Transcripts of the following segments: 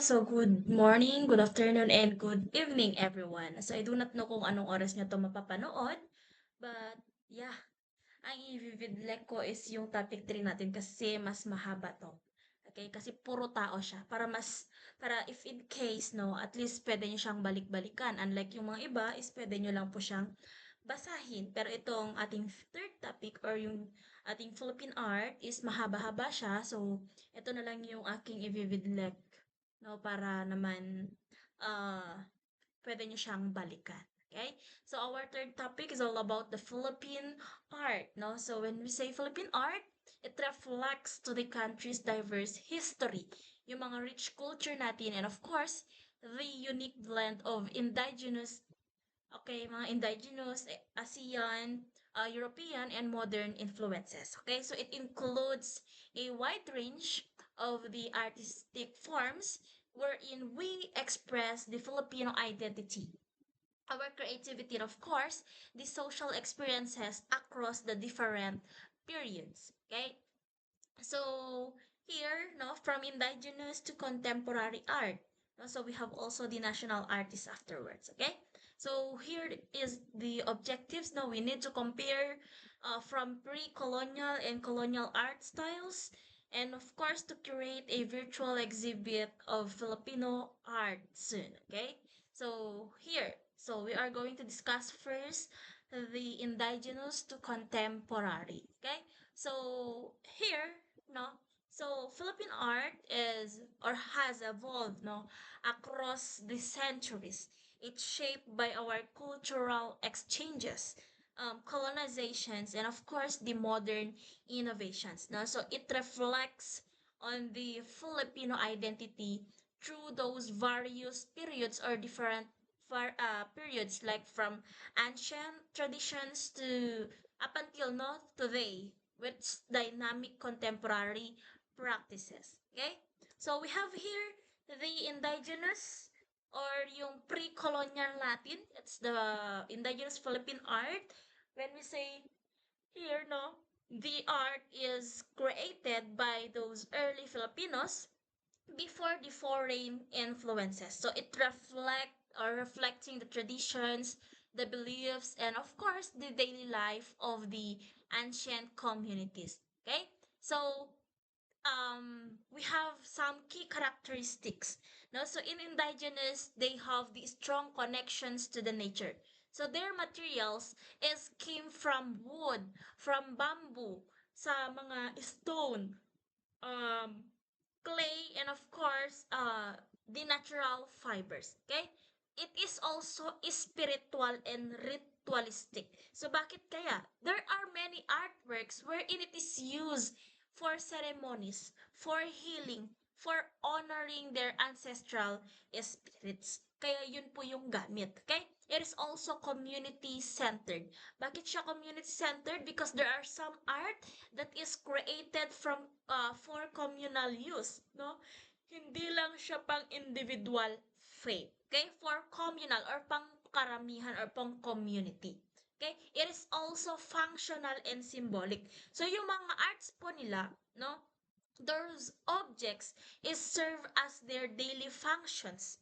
So good morning, good afternoon, and good evening, everyone. So I do not know kung anong oras nyo to mapapanood, but yeah, ang i-vidlek ko is yung topic 3 natin kasi mas mahaba to. Okay, kasi puro tao siya. Para if in case, no, at least pwede nyo siyang balik-balikan. Unlike yung mga iba, is pwede nyo lang po siyang basahin. Pero itong ating third topic or yung ating Philippine art is mahaba-haba siya. So, ito na lang yung aking i-vidlek, no, para naman pwede nyo siyang balikan. Okay? So our third topic is all about the Philippine art, no? So when we say Philippine art, it reflects to the country's diverse history, yung mga rich culture natin, and of course, the unique blend of indigenous, okay, mga indigenous, ASEAN, European, and modern influences. Okay, so it includes a wide range of the artistic forms wherein we express the Filipino identity, our creativity, and of course, the social experiences across the different periods. Okay, so here, no, from indigenous to contemporary art. No, so we have also the national artists afterwards. Okay, so here is the objectives. Now we need to compare from pre-colonial and colonial art styles, and of course to curate a virtual exhibit of Filipino art soon. Okay, so here, so we are going to discuss first the indigenous to contemporary. Okay, so here, no, so Philippine art is or has evolved, no, across the centuries. It's shaped by our cultural exchanges, colonizations, and of course the modern innovations, no. So it reflects on the Filipino identity through those various periods or different periods, like from ancient traditions to up until no today, with dynamic contemporary practices. Okay? So we have here the indigenous or yung pre-colonial natin. It's the indigenous Philippine art. When we say here, no, the art is created by those early Filipinos before the foreign influences. So it reflecting the traditions, the beliefs, and of course the daily life of the ancient communities. Okay? So we have some key characteristics. No? So in indigenous, they have the strong connections to the nature. So their materials is came from wood, from bamboo, sa mga stone, um, clay, and of course, the natural fibers. Okay? It is also spiritual and ritualistic. So bakit kaya? There are many artworks wherein it is used for ceremonies, for healing, for honoring their ancestral spirits. Kaya yun po yung gamit. Okay? It is also community-centered. Bakit siya community-centered? Because there are some art that is created from for communal use, no? Hindi lang siya pang individual faith. Okay? For communal or pang karamihan or pang community. Okay? It is also functional and symbolic. So yung mga arts po nila, no? Those objects is serve as their daily functions.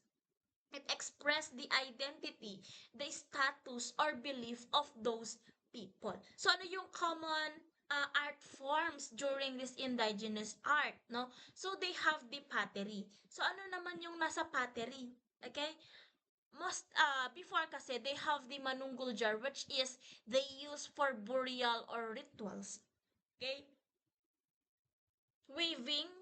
It express the identity, the status or belief of those people. So ano yung common art forms during this indigenous art, no? So they have the pottery. So ano naman yung nasa pottery? Okay? Most before kasi they have the manunggul jar, which is they use for burial or rituals. Okay? Weaving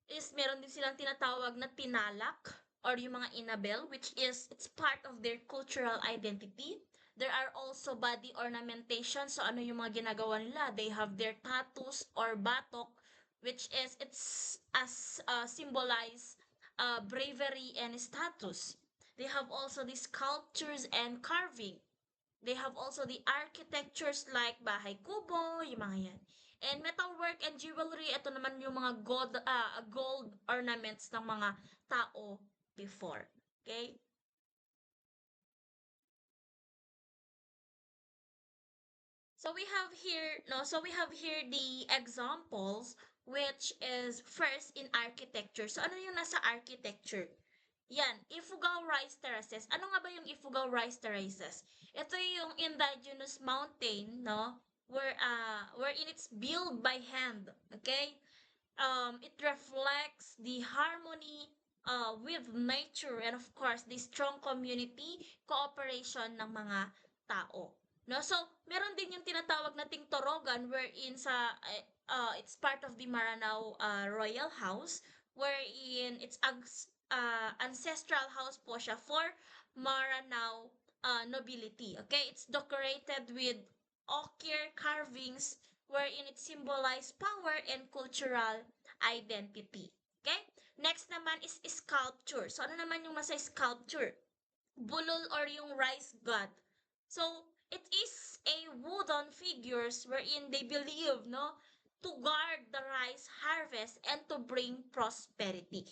is meron din silang tinatawag na tinalak or yung mga inabel, which is it's part of their cultural identity. There are also body ornamentation. So ano yung mga ginagawa nila? They have their tattoos or batok, which is it's as symbolize bravery and status. They have also the sculptures and carving. They have also the architectures like bahay kubo, yung mga yan. And metalwork and jewelry, ito naman yung mga gold ornaments ng mga tao before. Okay? So we have here, no, so we have here the examples, which is first in architecture. So ano yung nasa architecture? Yan, Ifugao Rice Terraces. Ano nga ba yung Ifugao Rice Terraces? Ito yung indigenous mountain, no? Wherein it's built by hand. Okay? It reflects the harmony with nature and of course the strong community cooperation ng mga tao. No? So, meron din yung tinatawag nating Torogan wherein it's part of the Maranao Royal House wherein it's ancestral house po siya for Maranao nobility. Okay? It's decorated with ochre carvings wherein it symbolizes power and cultural identity. Okay? Next naman is sculpture. So, ano naman yung nasa sculpture? Bulol or yung rice god. So, it is a wooden figures wherein they believe, no, to guard the rice harvest and to bring prosperity.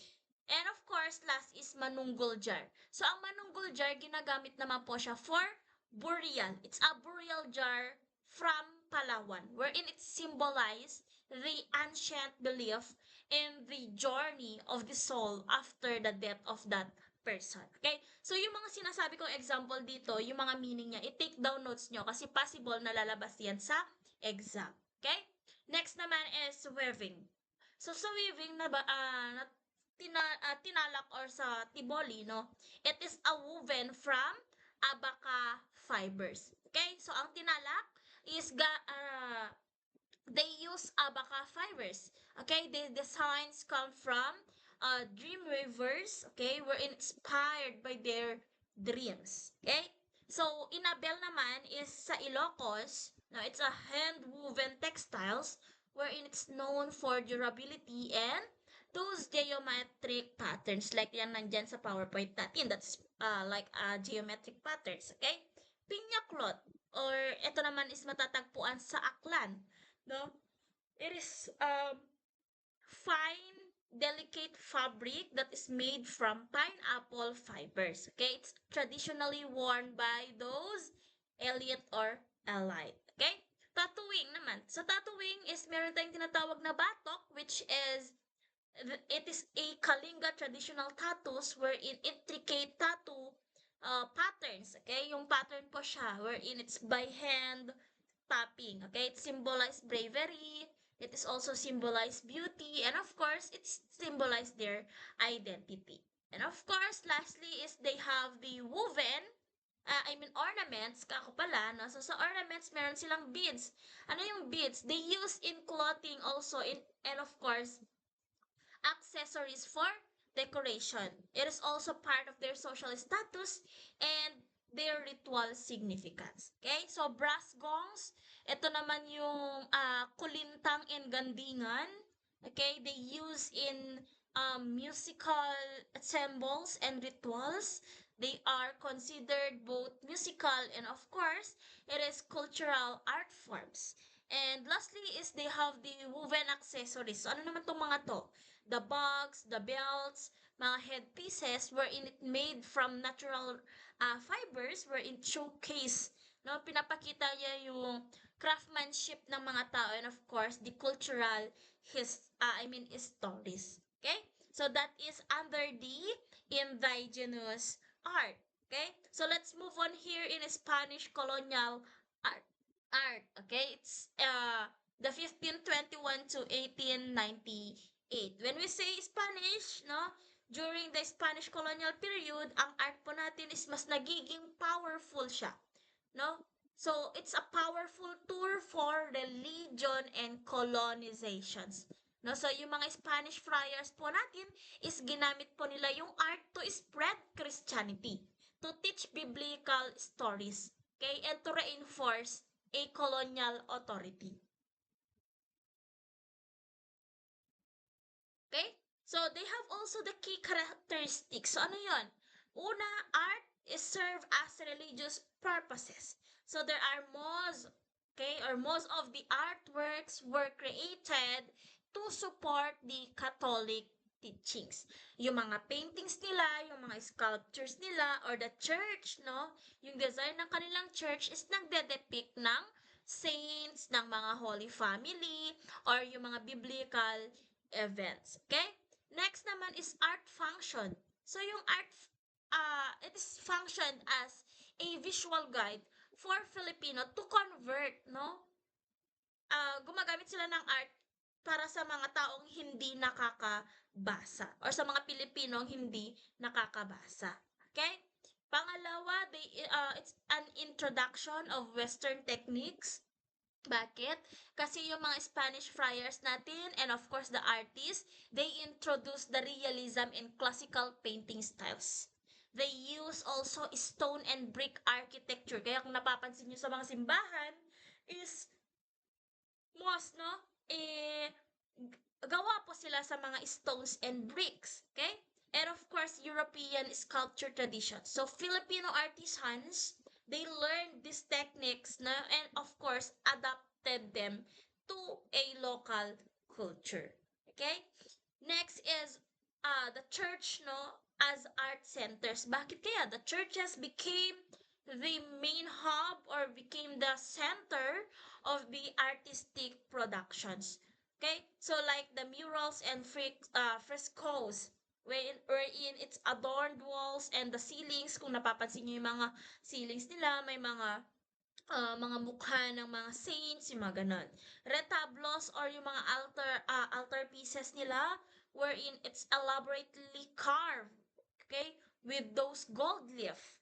And of course, last is manunggol jar. So, ang manunggol jar, ginagamit naman po siya for burial. It's a burial jar from Palawan, wherein it symbolizes the ancient belief in the journey of the soul after the death of that person. Okay? So, yung mga sinasabi kong example dito, yung mga meaning niya, i-take down notes nyo kasi possible na lalabas yan sa exam. Okay? Next naman is weaving. So, sa weaving na ba, tinalak or sa tiboli, no? It is a woven from abaca fibers. Okay? So, ang tinalak is they use abaca fibers. Okay? The designs come from Dreamweavers, okay, were inspired by their dreams. Okay? So, Inabel naman is sa Ilocos. Now, it's a hand-woven textiles wherein it's known for durability and those geometric patterns like yan nandyan sa PowerPoint natin. That's like geometric patterns. Okay? Pinya cloth or ito naman is matatagpuan sa Aklan. No? It is fine, delicate fabric that is made from pineapple fibers. Okay, it's traditionally worn by those elite or elite. Okay, tattooing naman. So tattooing is meron tayong tinatawag na batok, which is it is a Kalinga traditional tattoos wherein intricate tattoo patterns. Okay, yung pattern po siya wherein it's by hand tapping. Okay, it symbolizes bravery. It is also symbolize beauty, and of course, it's symbolize their identity. And of course, lastly is they have the woven, ornaments, kako pala, no? So, sa ornaments, meron silang beads. Ano yung beads? They use in clothing also, and of course, accessories for decoration. It is also part of their social status and their ritual significance. Okay? So, brass gongs, ito naman yung kulintang and gandingan. Okay? They use in musical symbols and rituals. They are considered both musical and of course, it is cultural art forms. And lastly is they have the woven accessories. So, ano naman itong mga to? The bags, the belts, mga headpieces wherein it made from natural fibers wherein showcase, no, pinapakita niya yung craftsmanship ng mga tao and of course the cultural stories. Okay? So that is under the indigenous art. Okay? So let's move on here in Spanish colonial art. Okay? It's the 1521 to 1898. When we say Spanish, no, during the Spanish colonial period, ang art po natin is mas nagiging powerful siya, no? So, it's a powerful tool for religion and colonizations. No, so yung mga Spanish friars po natin is ginamit po nila yung art to spread Christianity, to teach biblical stories, okay, and to reinforce a colonial authority. Okay? So, they have also the key characteristics. So, ano yon? Una, art is served as religious purposes. So, there are most, okay, or most of the artworks were created to support the Catholic teachings. Yung mga paintings nila, yung mga sculptures nila, or the church, no? Yung design ng kanilang church is nagde-depict ng saints, ng mga Holy Family, or yung mga biblical events. Okay? Next naman is art function. So yung art, it is functioned as a visual guide for Filipino to convert, no? Gumagamit sila ng art para sa mga taong hindi nakakabasa or sa mga Pilipinong hindi nakakabasa. Okay? Pangalawa, it's an introduction of Western techniques. Bakit? Kasi yung mga Spanish friars natin and of course the artists, they introduced the realism in classical painting styles. They use also stone and brick architecture. Kaya kung napapansin nyo sa mga simbahan, is most, no? Eh, gawa po sila sa mga stones and bricks. Okay? And of course, European sculpture tradition. So, Filipino artisans, they learned these techniques na, and of course, adapted them to a local culture. Okay? Next is the church, no, as art centers. Bakit kaya the churches became the main hub or became the center of the artistic productions? Okay, so like the murals and frescoes, wherein it's adorned walls and the ceilings. Kung napapansin niyo yung mga ceilings nila, may mga mukha ng mga saints, yung mga ganon. Retablos or yung mga altar pieces nila, wherein it's elaborately carved, okay, with those gold leaf.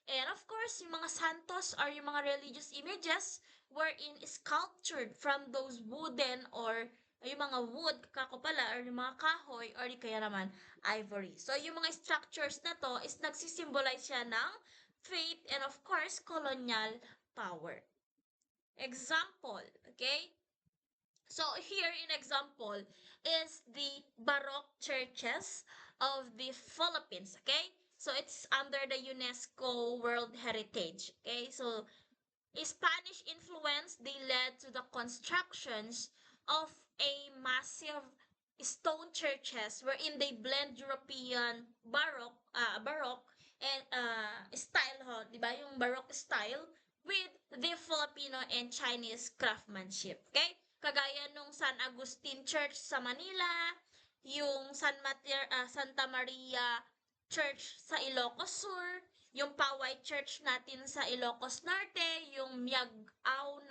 And of course, yung mga santos or yung mga religious images, wherein sculptured from those wooden or yung mga wood, kako pala, or yung mga kahoy, or di kaya naman ivory. So, yung mga structures na to is nagsisimbolize siya ng faith and of course, colonial power. Example, okay? So here in example is the Baroque churches of the Philippines, okay? So it's under the UNESCO World Heritage, okay? So Spanish influence, they led to the constructions of a massive stone churches wherein they blend European Baroque and style, ho, di ba? Yung Baroque style with the Filipino and Chinese craftsmanship. Okay? Kagaya nung San Agustin Church sa Manila, yung Santa Maria Church sa Ilocos Sur, yung Paway Church natin sa Ilocos Norte, yung Miagao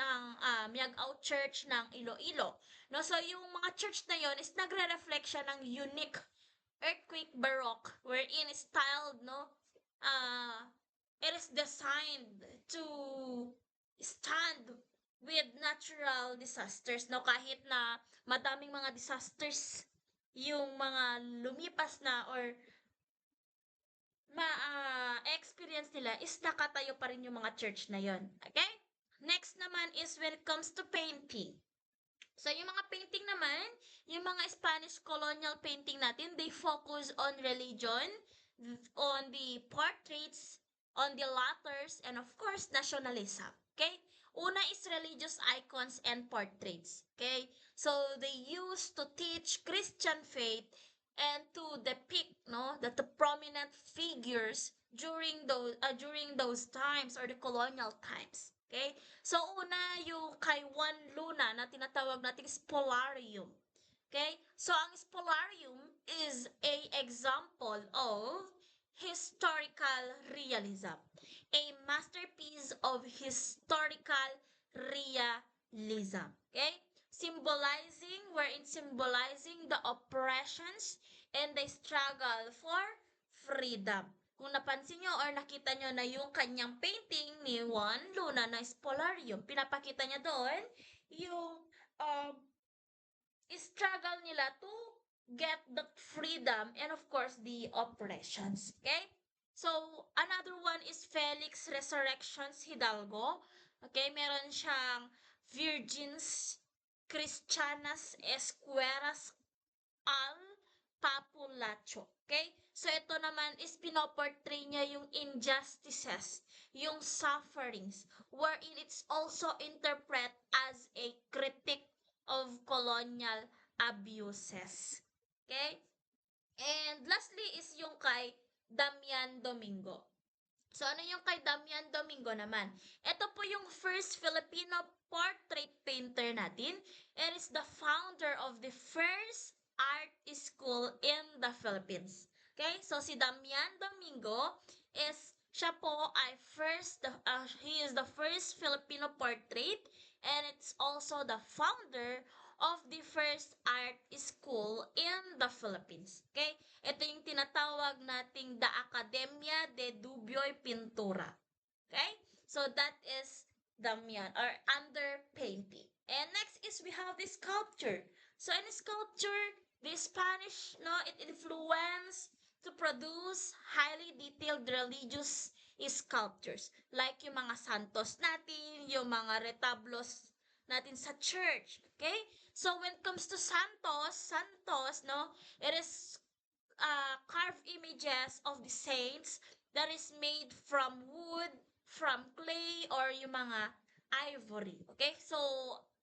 Church ng Iloilo. No, so yung mga church na yon is nagre-reflect siya ng unique earthquake baroque wherein styled, no, it is designed to stand with natural disasters, no, kahit na madaming mga disasters yung mga lumipas na or experience nila is nakatayo pa rin yung mga church na yon. Okay? Next naman is when it comes to painting. So, yung mga painting naman, yung mga Spanish colonial painting natin, they focus on religion, on the portraits, on the letters, and of course, nationalism. Okay? Una is religious icons and portraits. Okay? So, they used to teach Christian faith and to depict, no, the prominent figures during those times or the colonial times. Okay? So, una yung kay Juan Luna na tinatawag nating spolarium. Okay? So, ang spolarium is a example of historical realism. A masterpiece of historical realism. Okay? Symbolizing the oppressions and the struggle for freedom. Kung napansin nyo or nakita nyo na yung kanyang painting ni Juan Luna na Spolarium, pinapakita niya doon yung struggle nila to get the freedom and of course the oppressions. Okay? So, another one is Felix Resurrections Hidalgo. Okay, meron siyang Virgins Christianas Escueras al Papulacho. Okay? So, ito naman is pinoportray niya yung injustices, yung sufferings, wherein it's also interpret as a critique of colonial abuses. Okay? And lastly is yung kay Damian Domingo. So, ano yung kay Damian Domingo naman? Ito po yung first Filipino portrait painter natin and is the founder of the first art school in the Philippines. Okay? So si Damian Domingo siya po ay he is the first Filipino portrait, and it's also the founder of the first art school in the Philippines. Okay? Ito yung tinatawag nating the Academia de Dubioy Pintura. Okay? So that is Damian or under painting. And next is we have the sculpture. So in sculpture, the Spanish, no, it influenced to produce highly detailed religious sculptures. Like yung mga santos natin, yung mga retablos natin sa church. Okay? So when it comes to santos, no, it is carved images of the saints that is made from wood, from clay, or yung mga ivory. Okay? So,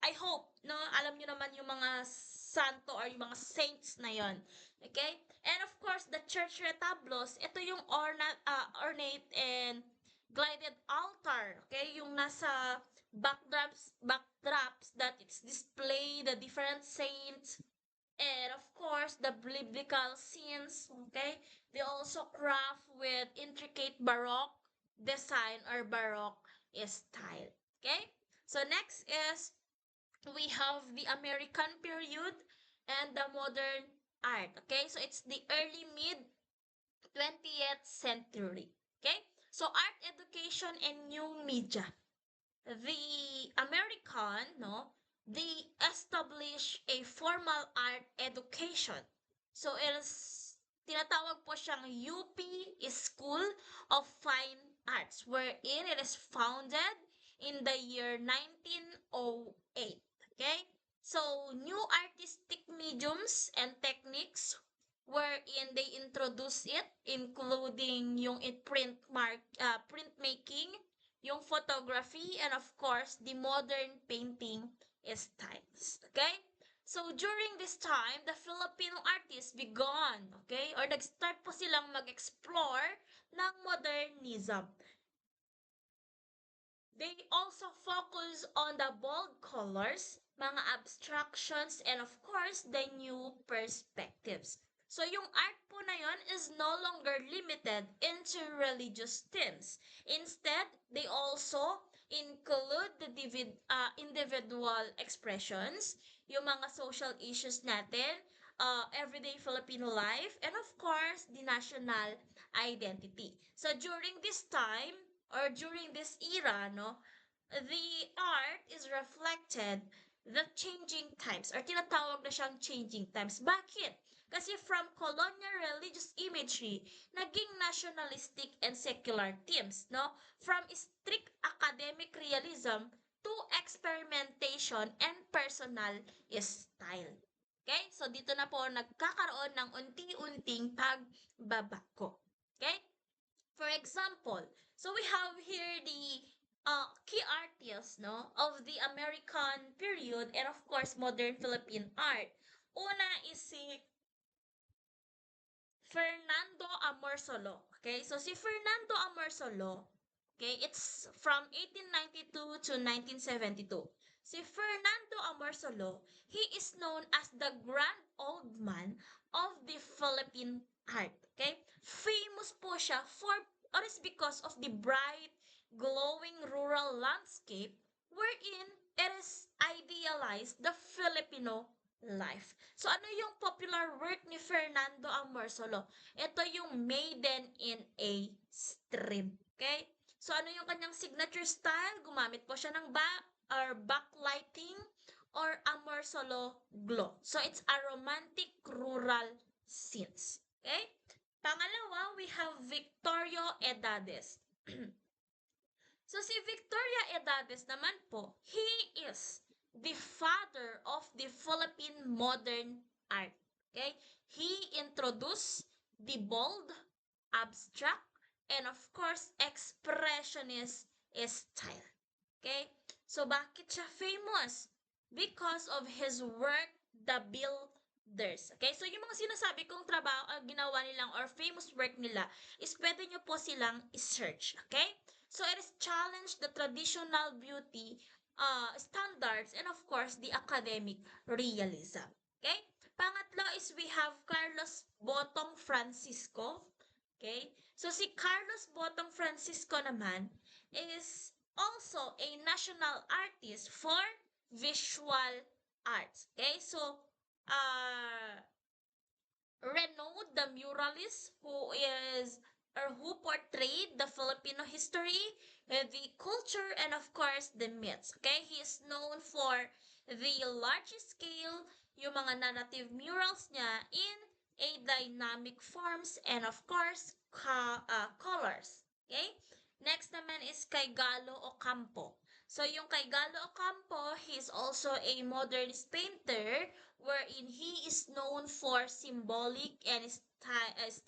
I hope, no, alam nyo naman yung mga santo or yung mga saints na yon. Okay? And of course, the church retablos, ito yung ornate and glided altar. Okay? Yung nasa backdrops that it's display the different saints, and of course the biblical scenes. Okay, they also craft with intricate baroque design or baroque style. Okay, so next is we have the American period and the modern art. Okay, so it's the early mid 20th century. Okay, so art education and new media. The American, no, they establish a formal art education. So it is tinatawag po siyang UP School of Fine Arts, wherein it is founded in the year 1908. Okay? So new artistic mediums and techniques wherein they introduce it, including yung printmaking, yung photography, and of course, the modern painting styles. Okay? So, during this time, the Filipino artists began, okay, or nag-start po silang mag-explore ng modernism. They also focus on the bold colors, mga abstractions, and of course, the new perspectives. So, yung art po na yon is no longer limited into religious themes. Instead, they also include the individual expressions, yung mga social issues natin, everyday Filipino life, and of course, the national identity. So, during this time, or during this era, no, the art is reflected the changing times, or tinatawag na siyang changing times. Bakit? Kasi from colonial religious imagery, naging nationalistic and secular themes, no? From strict academic realism to experimentation and personal style. Okay? So, dito na po nagkakaroon ng unti-unting pagbabago. Okay? For example, so we have here the key artists, no, of the American period and of course modern Philippine art. Una is si Fernando Amorsolo. Okay, so si Fernando Amorsolo, okay, it's from 1892 to 1972. Si Fernando Amorsolo, he is known as the grand old man of the Philippine art. Okay, famous po siya or is because of the bright, glowing rural landscape wherein it is idealized the Filipino life. So, ano yung popular work ni Fernando Amorsolo? Ito yung Maiden in a Stream. Okay? So, ano yung kanyang signature style? Gumamit po siya ng backlighting or Amorsolo glow. So, it's a romantic rural scenes. Okay? Pangalawa, we have Victorio Edades. So, si Victoria Edades naman po, he is the father of the Philippine modern art. Okay? He introduced the bold, abstract, and of course, expressionist style. Okay? So, bakit siya famous? Because of his work, The Builders. Okay? So, yung mga sinasabi kong ginawa nilang or famous work nila is pwede nyo po silang i-search. Okay? So, it is challenge the traditional beauty standards and of course, the academic realism. Okay? Pangatlo is we have Carlos Botong Francisco. Okay? So si Carlos Botong Francisco naman is also a national artist for visual arts. Okay? So, uh, Renaud, the muralist who is or who portrayed the Filipino history, the culture, and of course, the myths. Okay? He is known for the large scale, yung mga narrative murals niya in a dynamic forms and of course, colors. Okay? Next naman is kay Galo Ocampo. So yung kay Galo Ocampo, he is also a modernist painter wherein he is known for symbolic and stylized,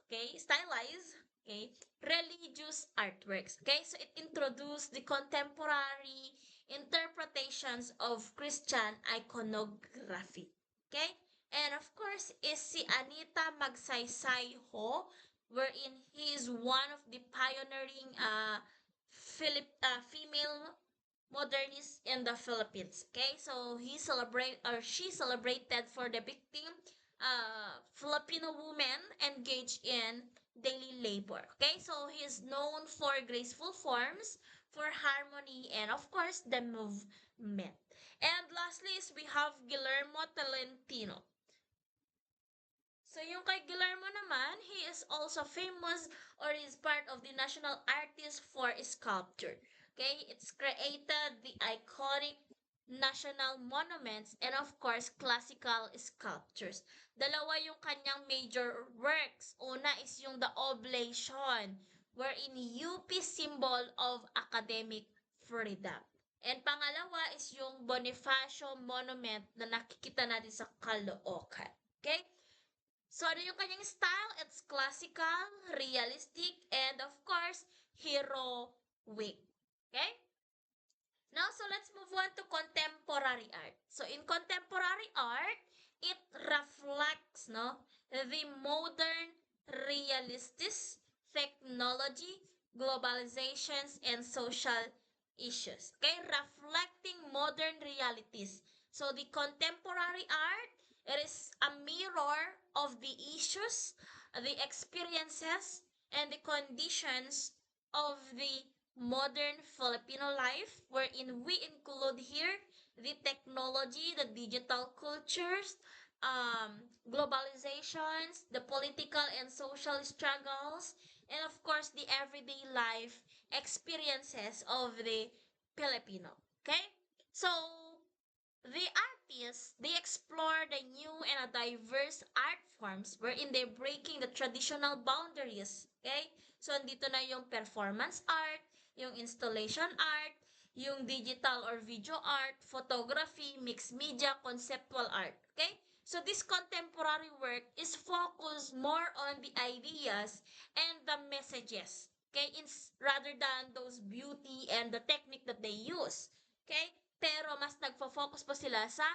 okay, religious artworks. Okay, so it introduced the contemporary interpretations of Christian iconography. Okay, and of course is si Anita Magsaysay Ho, wherein he is one of the pioneering female modernists in the Philippines. Okay, so she celebrated for depicting Filipino women engaged in daily labor. Okay, so he is known for graceful forms, for harmony, and of course the movement. And lastly is we have Guillermo Tolentino. So yung kay Guillermo naman, he is also famous or is part of the national artist for sculpture. Okay, it's created the iconic national monuments and of course classical sculptures. Dalawa yung kanyang major works. Una is yung The Oblation, wherein UP symbol of academic freedom. And pangalawa is yung Bonifacio Monument na nakikita natin sa Caloocan. Okay? So, ano yung kanyang style? It's classical, realistic, and of course, heroic. Okay? Now, so let's move on to contemporary art. So, in contemporary art, it reflects the modern realists, technology, globalizations, and social issues. Okay? Reflecting modern realities. So, the contemporary art, it is a mirror of the issues, the experiences, and the conditions of the modern Filipino life, wherein we include here the technology, the digital cultures, globalizations, the political and social struggles, and of course the everyday life experiences of the Filipino. Okay? So, the artists, they explore the new and diverse art forms wherein they're breaking the traditional boundaries. Okay? So, andito na yung performance art, yung installation art, yung digital or video art, photography, mixed media, conceptual art. Okay? So, this contemporary work is focused more on the ideas and the messages. Okay? Rather than those beauty and the technique that they use. Okay? Pero mas nagfo-focus po sila sa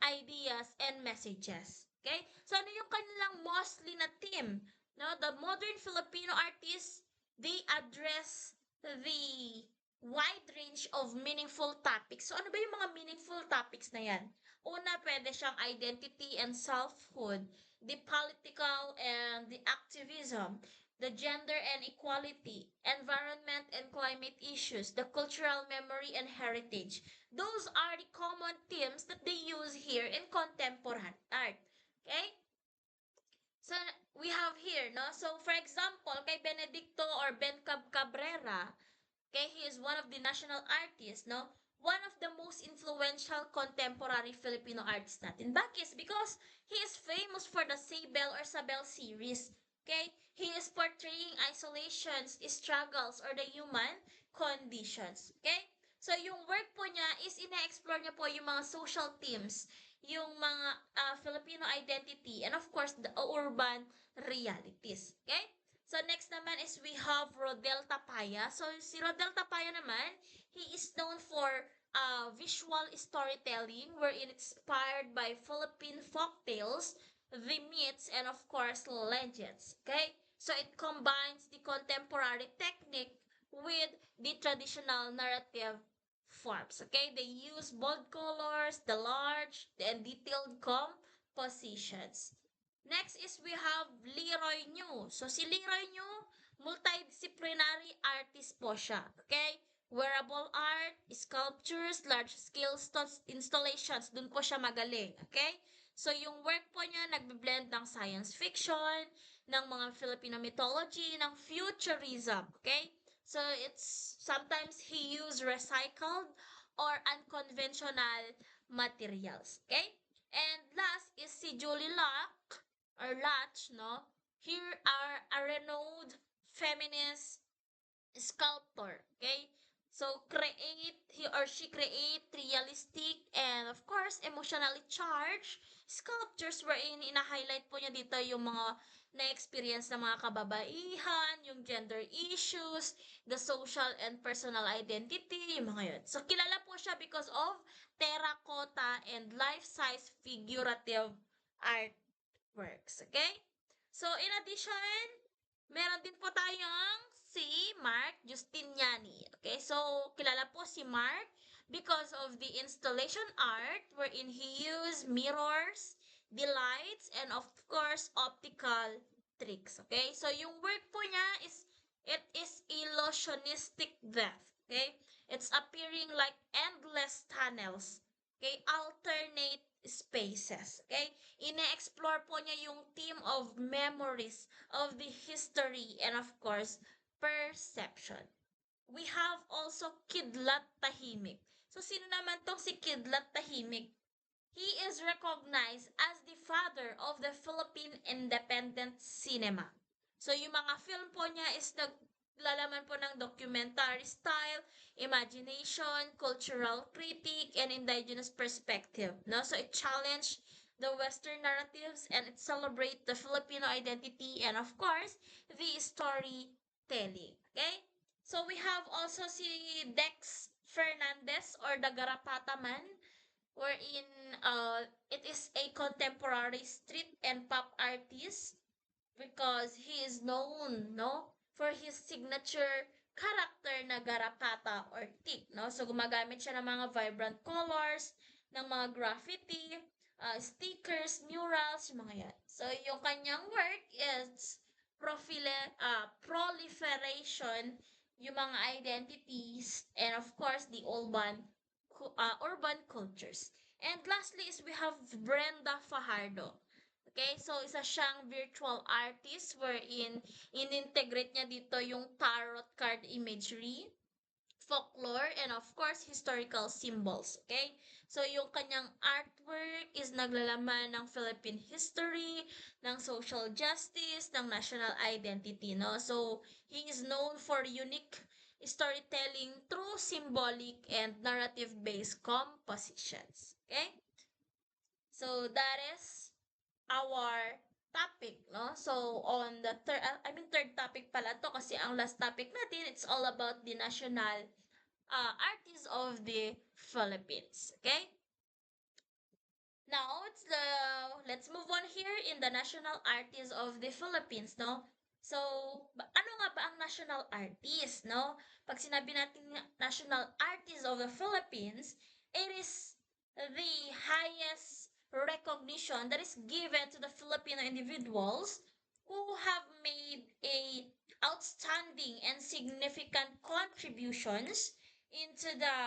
ideas and messages. Okay? So, ano yung kanilang mostly na theme? No? The modern Filipino artists, they address the wide range of meaningful topics. So, ano ba yung mga meaningful topics na yan? Una, pwede siyang identity and selfhood, the political and the activism, the gender and equality, environment and climate issues, the cultural memory and heritage. Those are the common themes that they use here in contemporary art. Okay? So, we have here, no? So, for example, kay Benedicto or Ben Cabrera, okay, he is one of the national artists, no? One of the most influential contemporary Filipino artists natin. Bakit? Because he is famous for the Sabel or Sabel series. Okay? He is portraying isolations, struggles, or the human conditions. Okay? So, yung work po niya is ina-explore niya po yung mga social themes, yung mga Filipino identity, and of course, the urban realities. Okay? So, next naman is we have Rodel Tapaya. So, si Rodel Tapaya naman, he is known for visual storytelling wherein it's inspired by Philippine folktales, the myths, and of course, legends. Okay? So, it combines the contemporary technique with the traditional narrative forms. Okay, they use bold colors, the large and detailed compositions. Next is we have Leroy New. So si Leroy New, multidisciplinary artist po siya. Okay? Wearable art, sculptures, large-scale installations. Dun po siya magaling. Okay? So yung work po niya, nagbe-blend ng science fiction, ng mga Filipino mythology, ng futurism. Okay? So it's sometimes he use recycled or unconventional materials. Okay? And last is si Julie Locke or Latch, no? Here are a renowned feminist sculptor. Okay? So he or she create realistic and of course emotionally charged sculptures wherein ina-highlight po niya dito yung mga na-experience ng mga kababaihan, yung gender issues, the social and personal identity, yung mga yun. So kilala po siya because of terracotta and life-size figurative artworks. Okay? So in addition, meron din po tayong si Mark Justiniani. Okay, so kilala po si Mark because of the installation art wherein he used mirrors, the lights, and of course, optical tricks. Okay, so yung work po niya it is illusionistic depth. Okay, it's appearing like endless tunnels. Okay, alternate spaces. Okay, ine-explore po niya yung theme of memories, of the history, and of course, perception. We have also Kidlat Tahimik. So, sino naman tong si Kidlat Tahimik? He is recognized as the father of the Philippine independent cinema. So, yung mga film po niya is naglalaman po ng documentary style, imagination, cultural critique, and indigenous perspective. No? So, it challenged the Western narratives and it celebrate the Filipino identity and of course, the storytelling. Okay? So, we have also si Dex Fernandez or the Garapata Man wherein it is a contemporary street and pop artist because he is known, no, for his signature character na garapata or tick, no? So gumagamit siya ng mga vibrant colors, ng mga graffiti, stickers, murals, yung mga yan. So yung kanyang work is proliferation, yung mga identities, and of course the urban cultures. And lastly is we have Brenda Fajardo. Okay, so isa siyang virtual artist wherein in-integrate niya dito yung tarot card imagery, folklore, and of course, historical symbols. Okay? So, yung kanyang artwork is naglalaman ng Philippine history, ng social justice, ng national identity, no? So, he is known for unique storytelling through symbolic and narrative-based compositions. Okay? So, that is our topic, no? So, on the third topic pala to kasi ang last topic natin, it's all about the national artists of the Philippines. Okay? Now, let's move on here in the national artists of the Philippines, no? So, ano nga ba ang national artist, no? Pag sinabi natin national artist of the Philippines, it is the highest recognition that is given to the Filipino individuals who have made a outstanding and significant contributions into the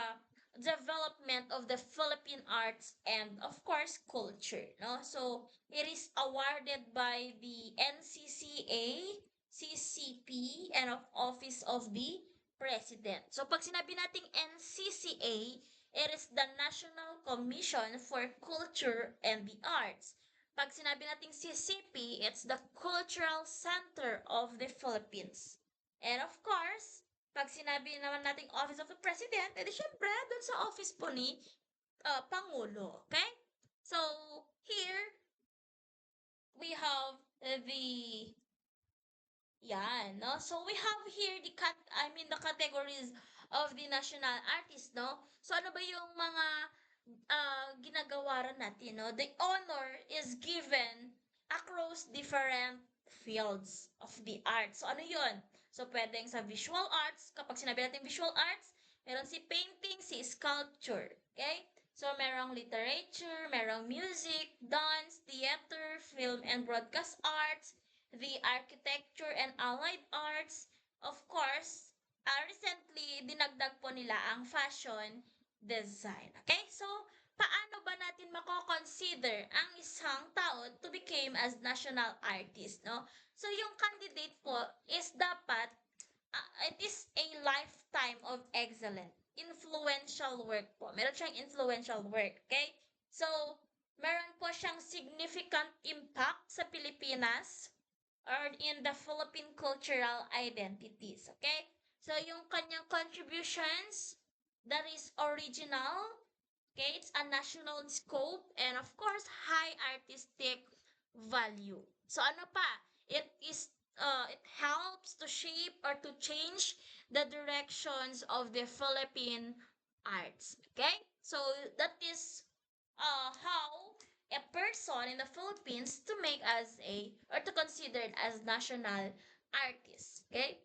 development of the Philippine arts and of course culture, no? So it is awarded by the NCCA, CCP, and of Office of the President. So pag sinabi nating NCCA, it is the National Commission for Culture and the Arts. Pag sinabi nating CCP, it's the Cultural Center of the Philippines. And of course, pag sinabi naman nating Office of the President, edi syempre, dun sa office po ni Pangulo. Okay? So, here, we have the yan, no? So, we have here the categories of the national artist, no? So, ano ba yung mga ginagawaran natin, no? The honor is given across different fields of the arts. So, ano yun? So, pwedeng sa visual arts, kapag sinabi natin visual arts, Meron si painting, si sculpture. Okay? So, merong literature, merong music, dance, theater, film and broadcast arts, the architecture and allied arts. Of course, recently, dinagdag po nila ang fashion design. Okay? So, paano ba natin mako-consider ang isang tao to become as national artist, no? So, yung candidate po is dapat it is a lifetime of excellent, influential work po. Meron siyang influential work, okay? So, meron po siyang significant impact sa Pilipinas or in the Philippine cultural identities, okay? So, yung kanyang contributions, that is original, okay? It's a national scope and of course, high artistic value. So, ano pa? It helps to shape or to change the directions of the Philippine arts. Okay? So that is how a person in the Philippines to make as a or to consider it as national artist. Okay?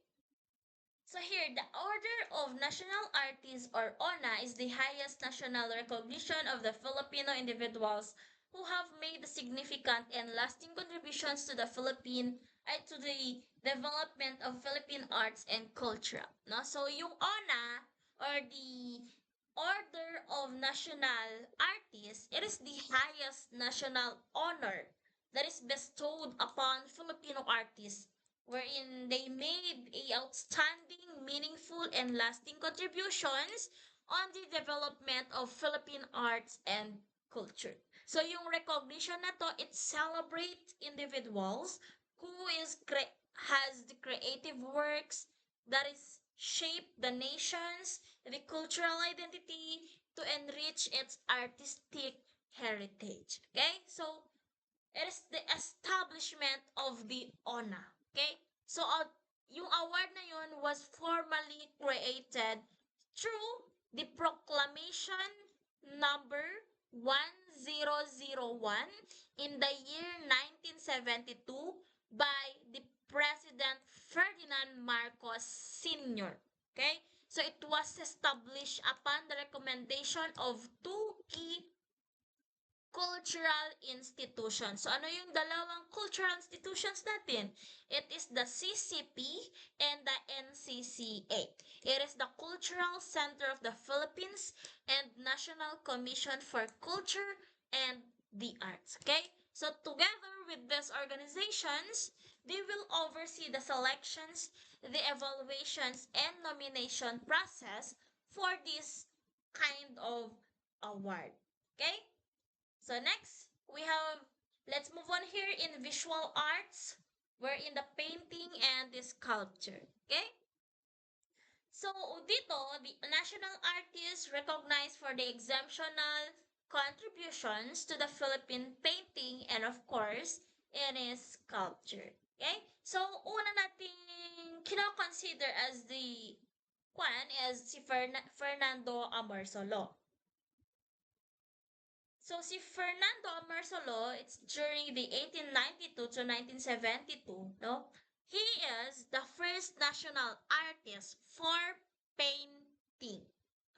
So here, the Order of National Artists or ONA is the highest national recognition of the Filipino individuals who have made significant and lasting contributions to the Philippine to the development of Philippine arts and culture. No? So yung ONA or the Order of National Artists, it is the highest national honor that is bestowed upon Filipino artists wherein they made a outstanding, meaningful, and lasting contributions on the development of Philippine arts and culture. So yung recognition na to, it celebrates individuals who has the creative works that is shape the nation's the cultural identity to enrich its artistic heritage. Okay? So it is the establishment of the ONA. Okay? So, yung award na yun was formally created through the Proclamation number 1001 in the year 1972 by the President Ferdinand Marcos Sr. Okay? So, it was established upon the recommendation of two key cultural institutions. So, ano yung dalawang cultural institutions natin? It is the CCP and the NCCA. It is the Cultural Center of the Philippines and National Commission for Culture and the Arts. Okay? So, together with these organizations, they will oversee the selections, the evaluations, and nomination process for this kind of award. Okay? So next, we have, let's move on here in visual arts. We're in the painting and the sculpture. Okay? So dito, the national artist recognized for the exceptional contributions to the Philippine painting and of course, in his sculpture. Okay? So una nating kino-consider as the one is si Fernando Amorsolo. So si Fernando Amorsolo, it's during the 1892 to 1972, no? He is the first national artist for painting.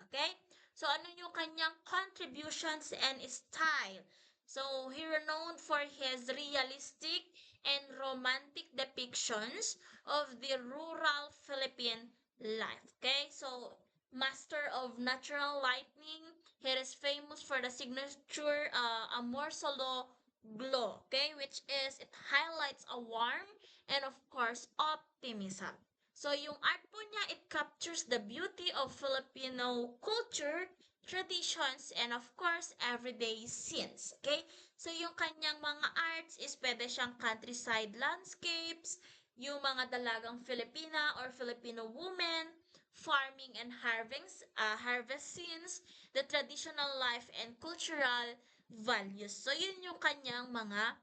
Okay? So ano yung kanyang contributions and style? So he renowned for his realistic and romantic depictions of the rural Philippine life. Okay? So master of natural lighting, he is famous for the signature Amor Solo glow, okay, which is it highlights a warm and of course optimism. So yung art po niya, it captures the beauty of Filipino culture, traditions, and of course, everyday scenes. Okay? So yung kanyang mga arts is pwede siyang countryside landscapes, yung mga dalagang Filipina or Filipino women, farming and harvest scenes, the traditional life and cultural values. So, yun yung kanyang mga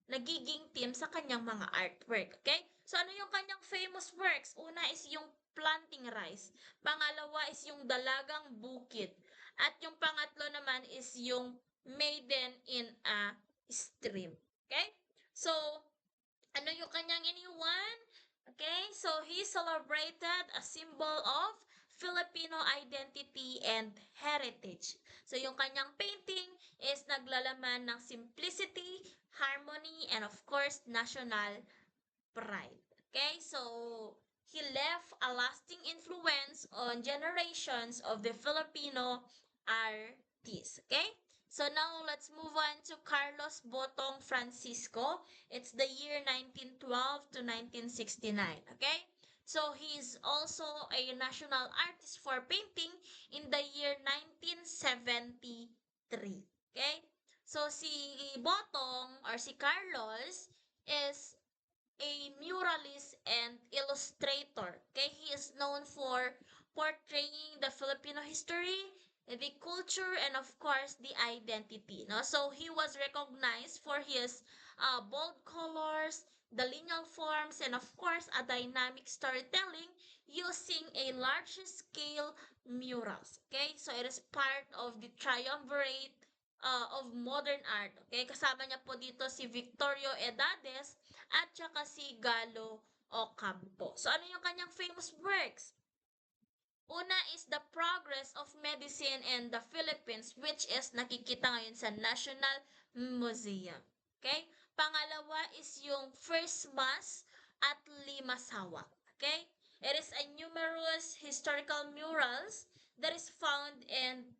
nagiging team sa kanyang mga artwork. Okay? So, ano yung kanyang famous works? Una is yung planting rice. Pangalawa is yung dalagang bukid. At yung pangatlo naman is yung maiden in a stream. Okay? So, ano yung kanyang iniwan? Okay, so he celebrated a symbol of Filipino identity and heritage. So yung kanyang painting is naglalaman ng simplicity, harmony, and of course, national pride. Okay, so he left a lasting influence on generations of the Filipino artists. Okay, so now let's move on to Carlos Botong Francisco. It's the year 1912 to 1969. Okay, so he's also a national artist for painting in the year 1973. Okay, so si Botong or si Carlos is a muralist and illustrator. Okay, he is known for portraying the Filipino history, the culture, and of course the identity. No, so he was recognized for his bold colors, the lineal forms, and of course a dynamic storytelling using a large scale murals. Okay, so it is part of the triumvirate of modern art. Okay, kasama niya po dito si Victorio Edades at saka si Galo Ocampo. So ano yung kanyang famous works? Una is The Progress of Medicine in the Philippines, which is nakikita ngayon sa National Museum. Okay? Pangalawa is yung First Mass at Limasawa. Okay? It is a numerous historical murals that is found in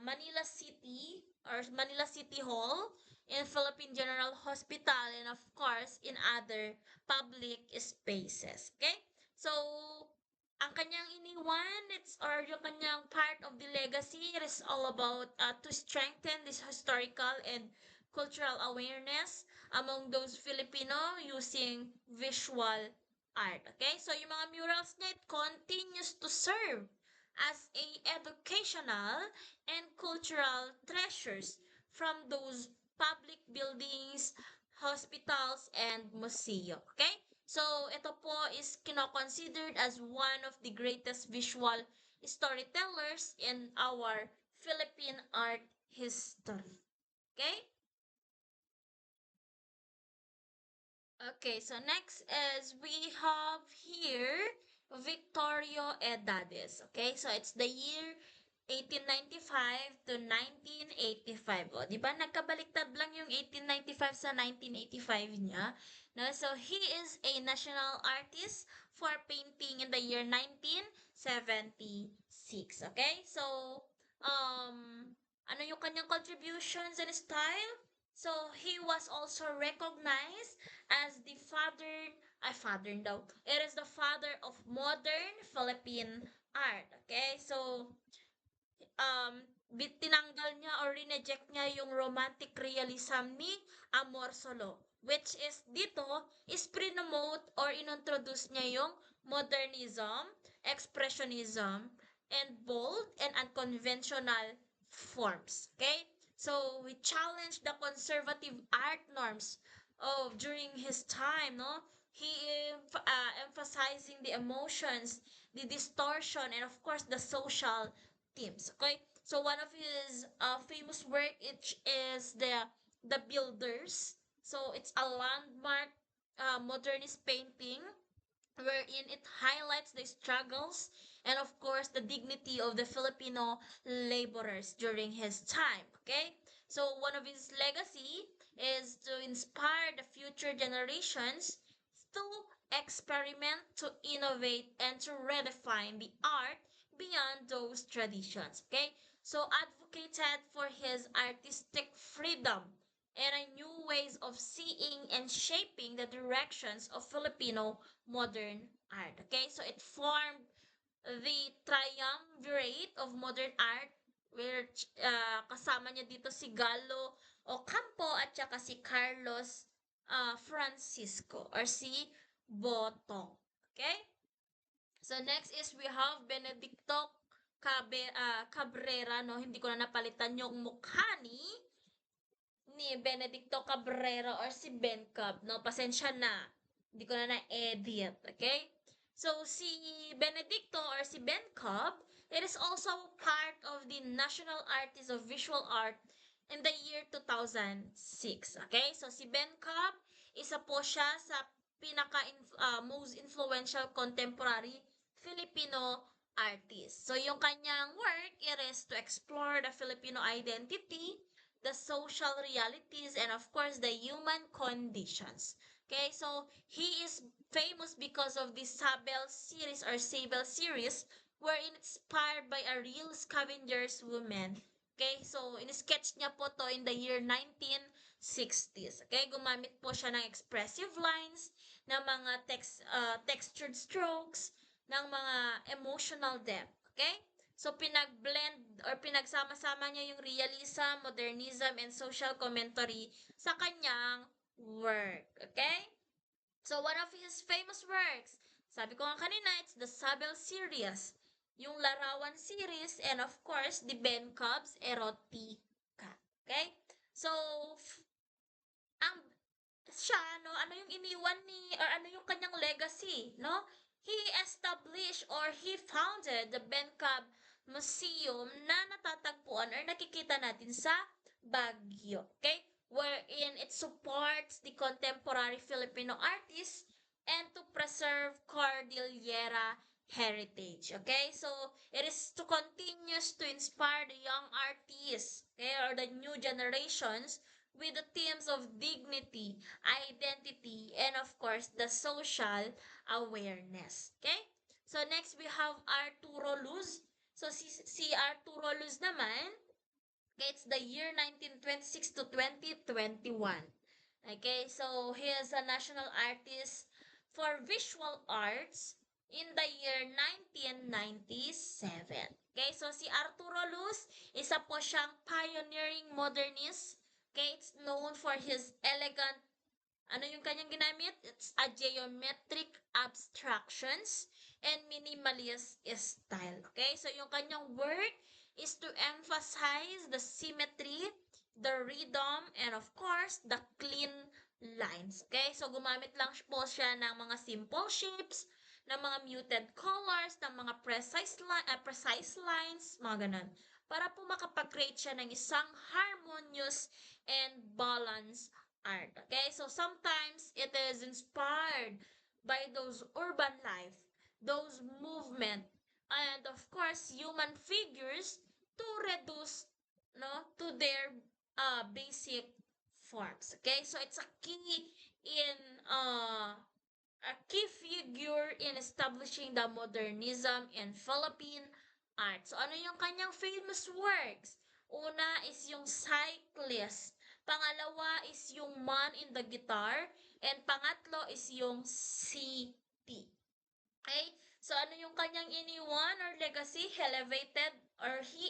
Manila City or Manila City Hall, in Philippine General Hospital, and of course in other public spaces. Okay? So, ang kanyang iniwan, it's or yung kanyang part of the legacy, it is all about to strengthen this historical and cultural awareness among those Filipino using visual art. Okay? So, yung mga murals niya, it continues to serve as a educational and cultural treasures from those public buildings, hospitals, and museum. Okay? So, ito po is kino-considered as one of the greatest visual storytellers in our Philippine art history. Okay? Okay, so next is we have here Victorio Edades. Okay, so it's the year 1895 to 1985. O, di ba? Nagkabaliktad lang yung 1895 sa 1985 niya. No? So, he is a national artist for painting in the year 1976. Okay? So, ano yung kanyang contributions and style? So, he was also recognized as the father daw. It is the father of modern Philippine art. Okay? So, um, tinanggal niya or rineject niya yung romantic realism ni Amor Solo. Which is dito, is pre-promote or introduce niya yung modernism, expressionism, and bold and unconventional forms. Okay? So, we challenge the conservative art norms of during his time, no? He emphasizing the emotions, the distortion, and of course the social themes. Okay, so one of his famous work is the Builders. So it's a landmark modernist painting wherein it highlights the struggles and of course the dignity of the Filipino laborers during his time. Okay, so one of his legacy is to inspire the future generations to experiment, to innovate, and to redefine the art beyond those traditions. Okay, so advocated for his artistic freedom and a new ways of seeing and shaping the directions of Filipino modern art. Okay, so it formed the triumvirate of modern art which kasama niya dito si Gallo Ocampo at saka si Carlos Francisco or si Botong. Okay? So next is we have Benedicto Cabrera, no? Hindi ko na napalitan yung mukha ni Benedicto Cabrera or si Ben Cab, no? Pasensya na. Hindi ko na na-edit, okay? So, si Benedicto or si Ben Cab, it is also part of the National Artist of Visual Art in the year 2006, okay? So, si Ben Cab, isa po siya sa pinaka most influential contemporary Filipino artist. So, yung kanyang work, it is to explore the Filipino identity, the social realities, and of course, the human conditions. Okay, so he is famous because of the Sabel series, wherein inspired by a real scavengers woman. Okay, so in-sketch niya po to in the year 1960s. Okay, gumamit po siya ng expressive lines, ng mga textured strokes, ng mga emotional depth. Okay? So, pinag-blend or pinagsama-sama niya yung realism, modernism, and social commentary sa kanyang work. Okay? So, one of his famous works, sabi ko nga kanina, it's the Sabel series, yung Larawan series, and of course, the Ben Cubs Erotica. Okay? So, ang siya, no, ano yung iniwan ni, or ano yung kanyang legacy, no? He established or he founded the Bencab Museum na natatagpuan or nakikita natin sa Baguio, okay? Wherein it supports the contemporary Filipino artists and to preserve Cordillera heritage, okay? So, it is to continues to inspire the young artists, okay, or the new generations with the themes of dignity, identity, and of course, the social awareness. Okay? So next we have Arturo Luz. So si Arturo Luz naman, okay, it's the year 1926 to 2021. Okay, so he is a national artist for visual arts in the year 1997. Okay, so si Arturo Luz, isa po siyang pioneering modernist. Okay, it's known for his elegant, ano yung kanyang ginamit? It's a geometric abstractions and minimalist style. Okay, so yung kanyang work is to emphasize the symmetry, the rhythm, and of course, the clean lines. Okay, so gumamit lang po siya ng mga simple shapes, ng mga muted colors, ng mga precise lines, mga ganun. Para po makapag-create siya ng isang harmonious and balanced art. Okay, so sometimes it is inspired by those urban life, those movement, and of course human figures to reduce, no, to their basic forms. Okay, so it's a key in a key figure in establishing the modernism in Philippine art. So ano yung kanyang famous works? Una is yung Cyclist. Pangalawa is yung Man in the Guitar. And pangatlo is yung City. Okay? So ano yung kanyang iniwan or legacy? He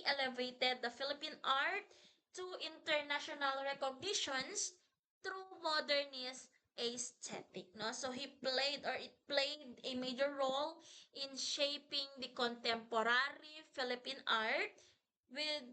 elevated the Philippine art to international recognitions through modernist aesthetic, no? So it played a major role in shaping the contemporary Philippine art with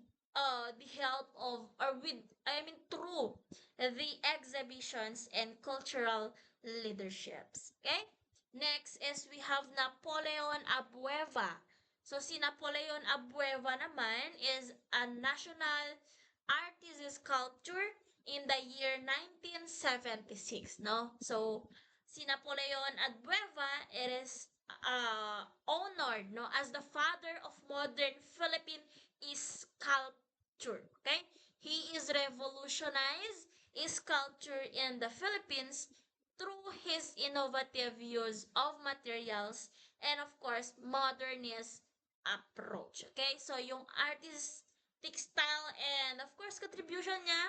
the help of, or with, I mean through the exhibitions and cultural leaderships. Okay? Next is we have Napoleon Abueva. So si Napoleon Abueva naman is a national artist sculptor in the year 1976, no? So si Napoleon Abueva, it is honored, no, as the father of modern Philippine sculpture. Okay? He is revolutionized sculpture in the Philippines through his innovative use of materials and of course modernist approach. Okay, so yung artistic style and of course contribution niya,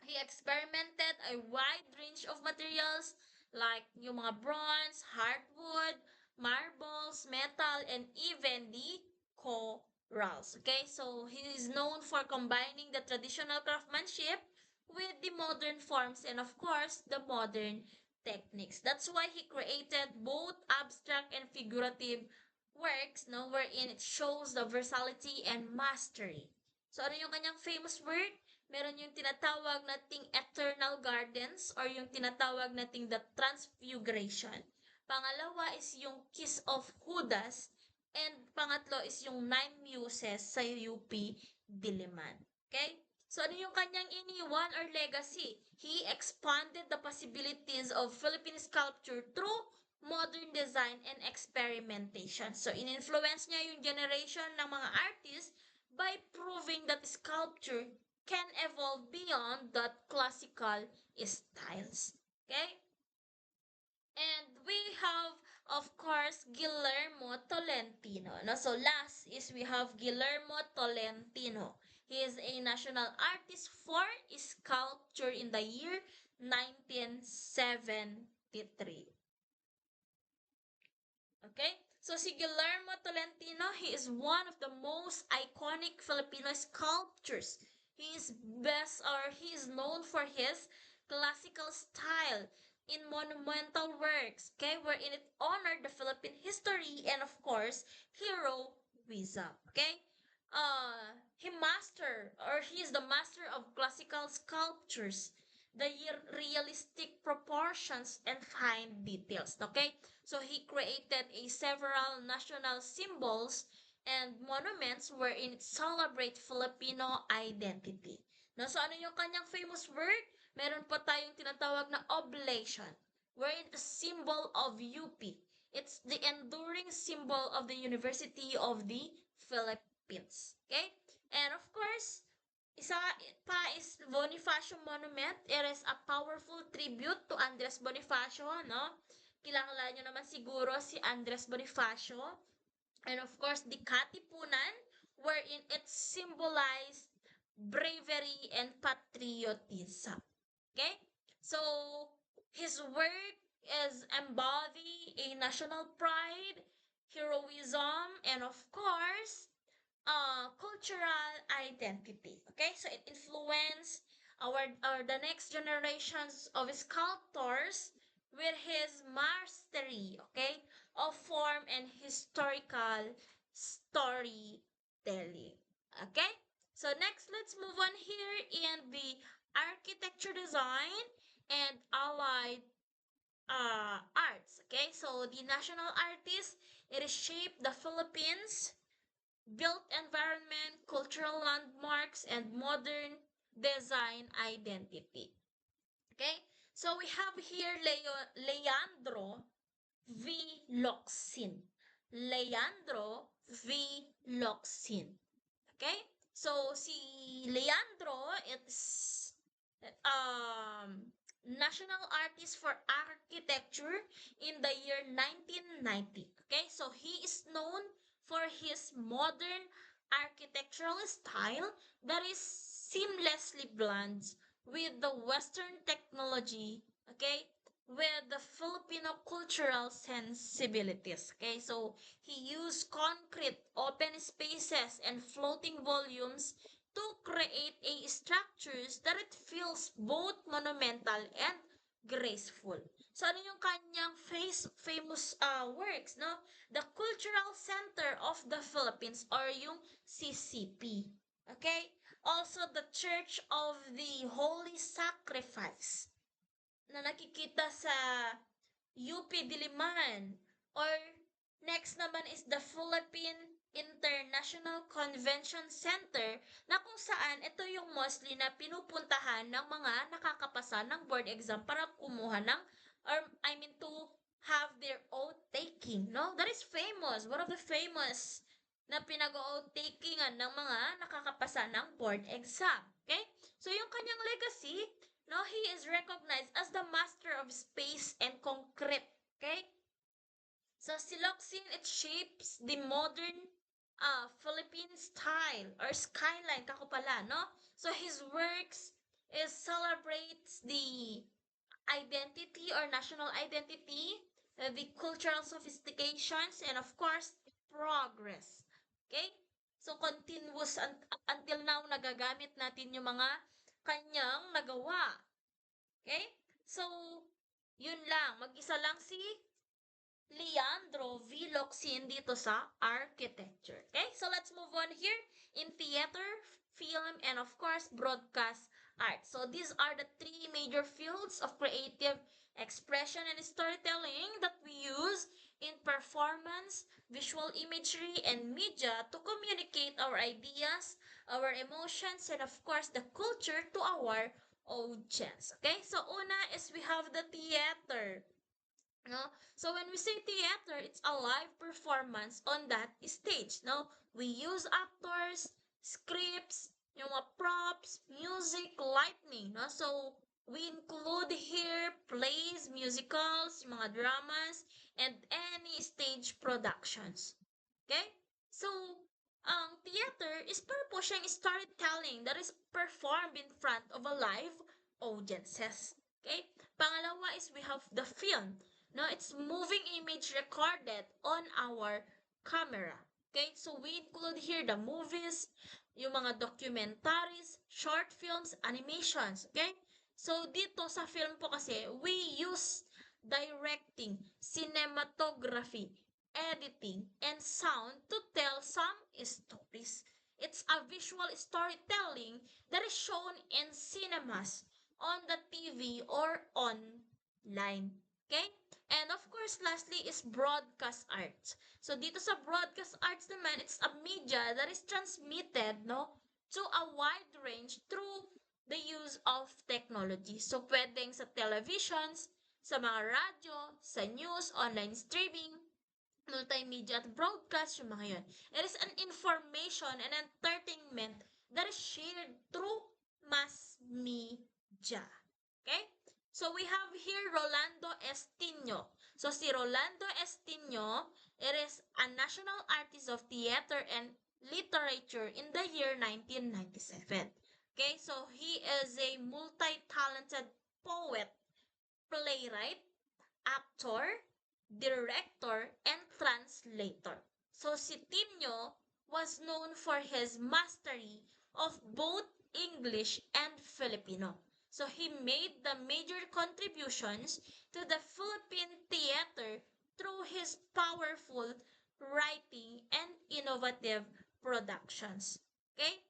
he experimented a wide range of materials like yung mga bronze, hardwood, marbles, metal, and even the corals. Okay, so he is known for combining the traditional craftsmanship with the modern forms and of course the modern techniques. That's why he created both abstract and figurative works, no, wherein it shows the versatility and mastery. So ano yung kanyang famous work? Meron yung tinatawag nating eternal gardens or yung tinatawag nating the transfiguration. Pangalawa is yung Kiss of Judas and pangatlo is yung Nine Muses sa UP Diliman. Okay? So ano yung kanyang iniwan or legacy? He expanded the possibilities of Philippine sculpture through modern design, and experimentation. So, in-influence niya yung generation ng mga artists by proving that sculpture can evolve beyond that classical styles. Okay? And we have, of course, Guillermo Tolentino. No? So last is we have Guillermo Tolentino. He is a national artist for sculpture in the year 1973. Okay? So si Guillermo Tolentino, he is one of the most iconic Filipino sculptors. He is known for his classical style in monumental works, okay, wherein it honored the Philippine history and of course heroism. Okay? He is the master of classical sculptures, the realistic proportions and fine details. Okay? So he created several national symbols and monuments wherein it celebrate Filipino identity. No, so ano yung kanyang famous work? Meron po tayong tinatawag na oblation, wherein a symbol of UP. It's the enduring symbol of the University of the Philippines. Okay? And of course, isa pa is Bonifacio Monument. It is a powerful tribute to Andres Bonifacio, no? Kilala nyo naman siguro si Andres Bonifacio. And of course, the Katipunan, wherein it symbolized bravery and patriotism. Okay? So, his work is embody a national pride, heroism, and of course, cultural identity. Okay, so it influenced the next generations of sculptors with his mastery, okay, of form and historical storytelling. Okay, so next let's move on here in the architecture design and allied arts. Okay, so the national artist, it is shaped the Philippines built environment, cultural landmarks, and modern design identity. Okay? So we have here Leandro V. Locsin. Leandro V. Locsin. Okay? So si Leandro, it's national artist for architecture in the year 1990. Okay, so he is known for his modern architectural style that is seamlessly blends with the Western technology, okay, with the Filipino cultural sensibilities. Okay, so he used concrete, open spaces, and floating volumes to create a structures that it feels both monumental and graceful. So ano yung kanyang famous works, no? The Cultural Center of the Philippines or yung CCP. Okay? Also the Church of the Holy Sacrifice na nakikita sa UP Diliman. Or next naman is the Philippine International Convention Center na kung saan ito yung mostly na pinupuntahan ng mga nakakapasa ng board exam para kumuha ng or I mean to have their oath taking, no? That is famous. One of the famous na pinag-oath takingan ng mga nakakapasa ng board exam. Okay? So yung kanyang legacy, no, he is recognized as the master of space and concrete. Okay? So Siloxin, it shapes the modern Philippine style or skyline kako pala, no? So his works is celebrates the identity or national identity, the cultural sophistications, and of course, progress. Okay? So continuous until now nagagamit natin yung mga kanyang nagawa. Okay? So, yun lang. Mag-isa lang si Leandro V. Locsin dito sa architecture. Okay? So, let's move on here in theater, film, and of course, broadcast art. So, these are the three major fields of creative expression and storytelling that we use in performance, visual imagery, and media to communicate our ideas, our emotions, and of course, the culture to our audience. Okay? So, una is we have the theater. No? So when we say theater, it's a live performance on that stage. No, we use actors, scripts, yung mga props, music, lightning. No, so we include here plays, musicals, yung mga dramas, and any stage productions. Okay? So, ang theater is para po siyang storytelling that is performed in front of a live audiences. Okay? Pangalawa is we have the film. No, it's moving image recorded on our camera. Okay? So we include here the movies, yung mga documentaries, short films, animations. Okay? So dito sa film po kasi, we use directing, cinematography, editing, and sound to tell some stories. It's a visual storytelling that is shown in cinemas, on the TV, or online. Okay? And of course, lastly is broadcast arts. So dito sa broadcast arts naman, it's a media that is transmitted, no, to a wide range through the use of technology. So pwedeng sa televisions, sa mga radyo, sa news, online streaming, multimedia at broadcast, yung mga yun. It is an information and entertainment that is shared through mass media. Okay? So we have here Rolando Estino. So si Rolando Estino, it is a national artist of theater and literature in the year 1997. Okay, so he is a multi-talented poet, playwright, actor, director, and translator. So si Timnyo was known for his mastery of both English and Filipino. So he made the major contributions to the Philippine theater through his powerful writing and innovative productions. Okay?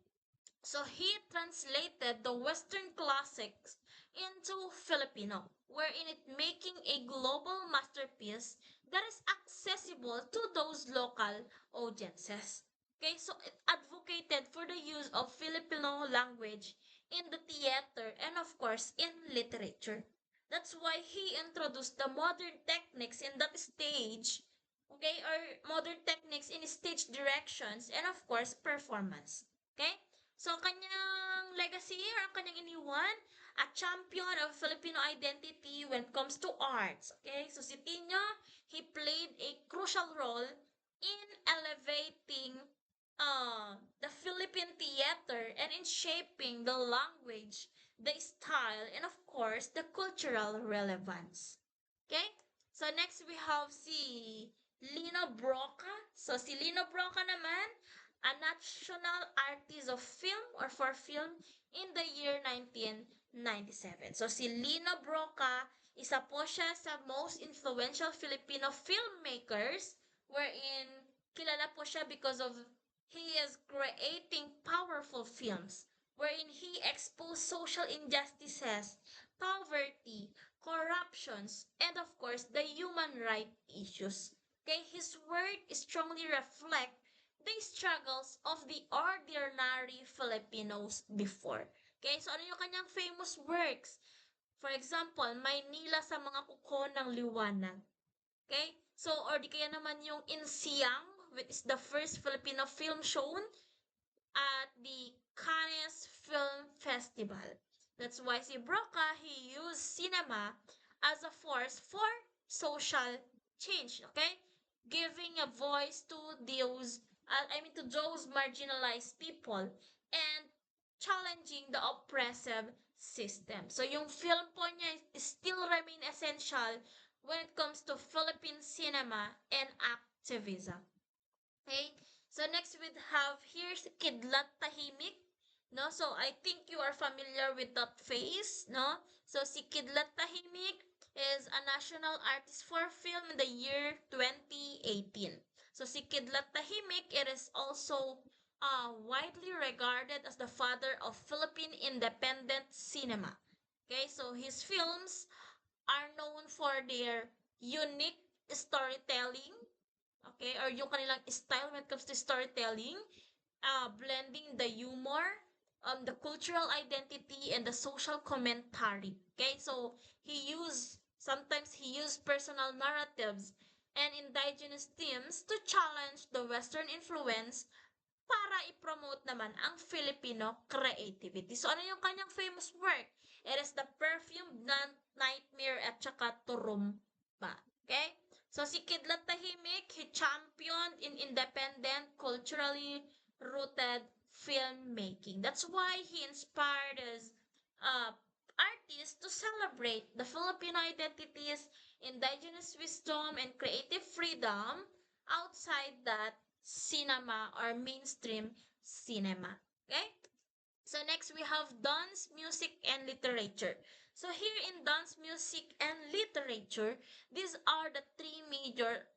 So he translated the Western classics into Filipino, wherein it making a global masterpiece that is accessible to those local audiences. Okay, so it advocated for the use of Filipino language in the theater and of course in literature. That's why he introduced the modern techniques in that stage, okay, or modern techniques in stage directions and of course performance. Okay? So, kanyang legacy or ang kanyang iniwan, a champion of Filipino identity when it comes to arts. Okay? So, si Tino, he played a crucial role in elevating the Philippine theater and in shaping the language, the style, and of course, the cultural relevance. Okay? So, next we have si Lino Broca. So, si Lino Broca naman, a national artist of film or for film in the year 1997. So si Lino Broca, isa po siya sa most influential Filipino filmmakers wherein kilala po siya because of he is creating powerful films wherein he exposed social injustices, poverty, corruptions, and of course the human rights issues. Okay, his work strongly reflect the struggles of the ordinary Filipinos before. Okay, so ano yung kanyang famous works? For example, Maynila sa mga kuko ng liwanag. Okay, so or di kaya naman yung Insiang, which is the first Filipino film shown at the Cannes Film Festival. That's why si Broca, he used cinema as a force for social change, okay? Giving a voice to those, to those marginalized people and challenging the oppressive system. So yung film po niya still remain essential when it comes to Philippine cinema and activism. Okay? So next we have here's Kidlat Tahimik. No? So I think you are familiar with that face, no? So si Kidlat Tahimik is a national artist for film in the year 2018. So si Kidlat Tahimik, it is also widely regarded as the father of Philippine independent cinema. Okay, so his films are known for their unique storytelling, okay, or yung kanilang style when it comes to storytelling, blending the humor, the cultural identity, and the social commentary. Okay, so he used Sometimes he used personal narratives and indigenous themes to challenge the Western influence para i-promote naman ang Filipino creativity. So, ano yung kanyang famous work? It is The Perfume, Nightmare, at saka Turumba. Okay? So, si Kidlat Tahimik, he championed in independent, culturally rooted filmmaking. That's why he inspired us uh, artists to celebrate the Filipino identities, indigenous wisdom, and creative freedom outside that cinema or mainstream cinema. Okay? So next we have dance, music, and literature. So here in dance, music, and literature, these are the three major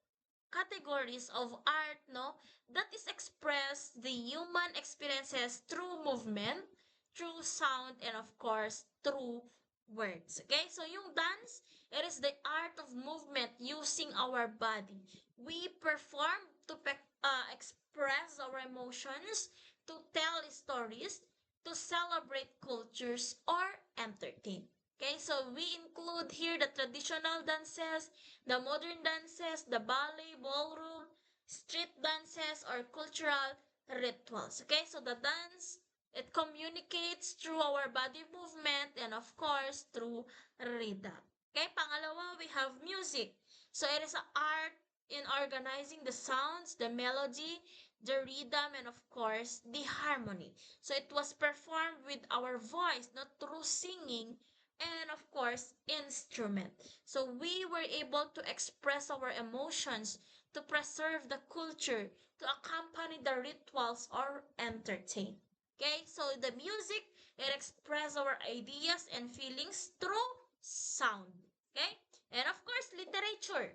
categories of art, no, that is express the human experiences through movement, through sound, and of course through words. Okay, so yung dance, it is the art of movement using our body. We perform to express our emotions, to tell stories, to celebrate cultures, or entertain. Okay, so we include here the traditional dances, the modern dances, the ballet, ballroom, street dances, or cultural rituals. Okay, so the dance, it communicates through our body movement and of course through rhythm. Okay, pangalawa, we have music. So it is an art in organizing the sounds, the melody, the rhythm, and of course the harmony. So it was performed with our voice, not through singing, and of course instrument. So we were able to express our emotions, to preserve the culture, to accompany the rituals or entertain. Okay, so the music, it express our ideas and feelings through sound. Okay, and of course literature.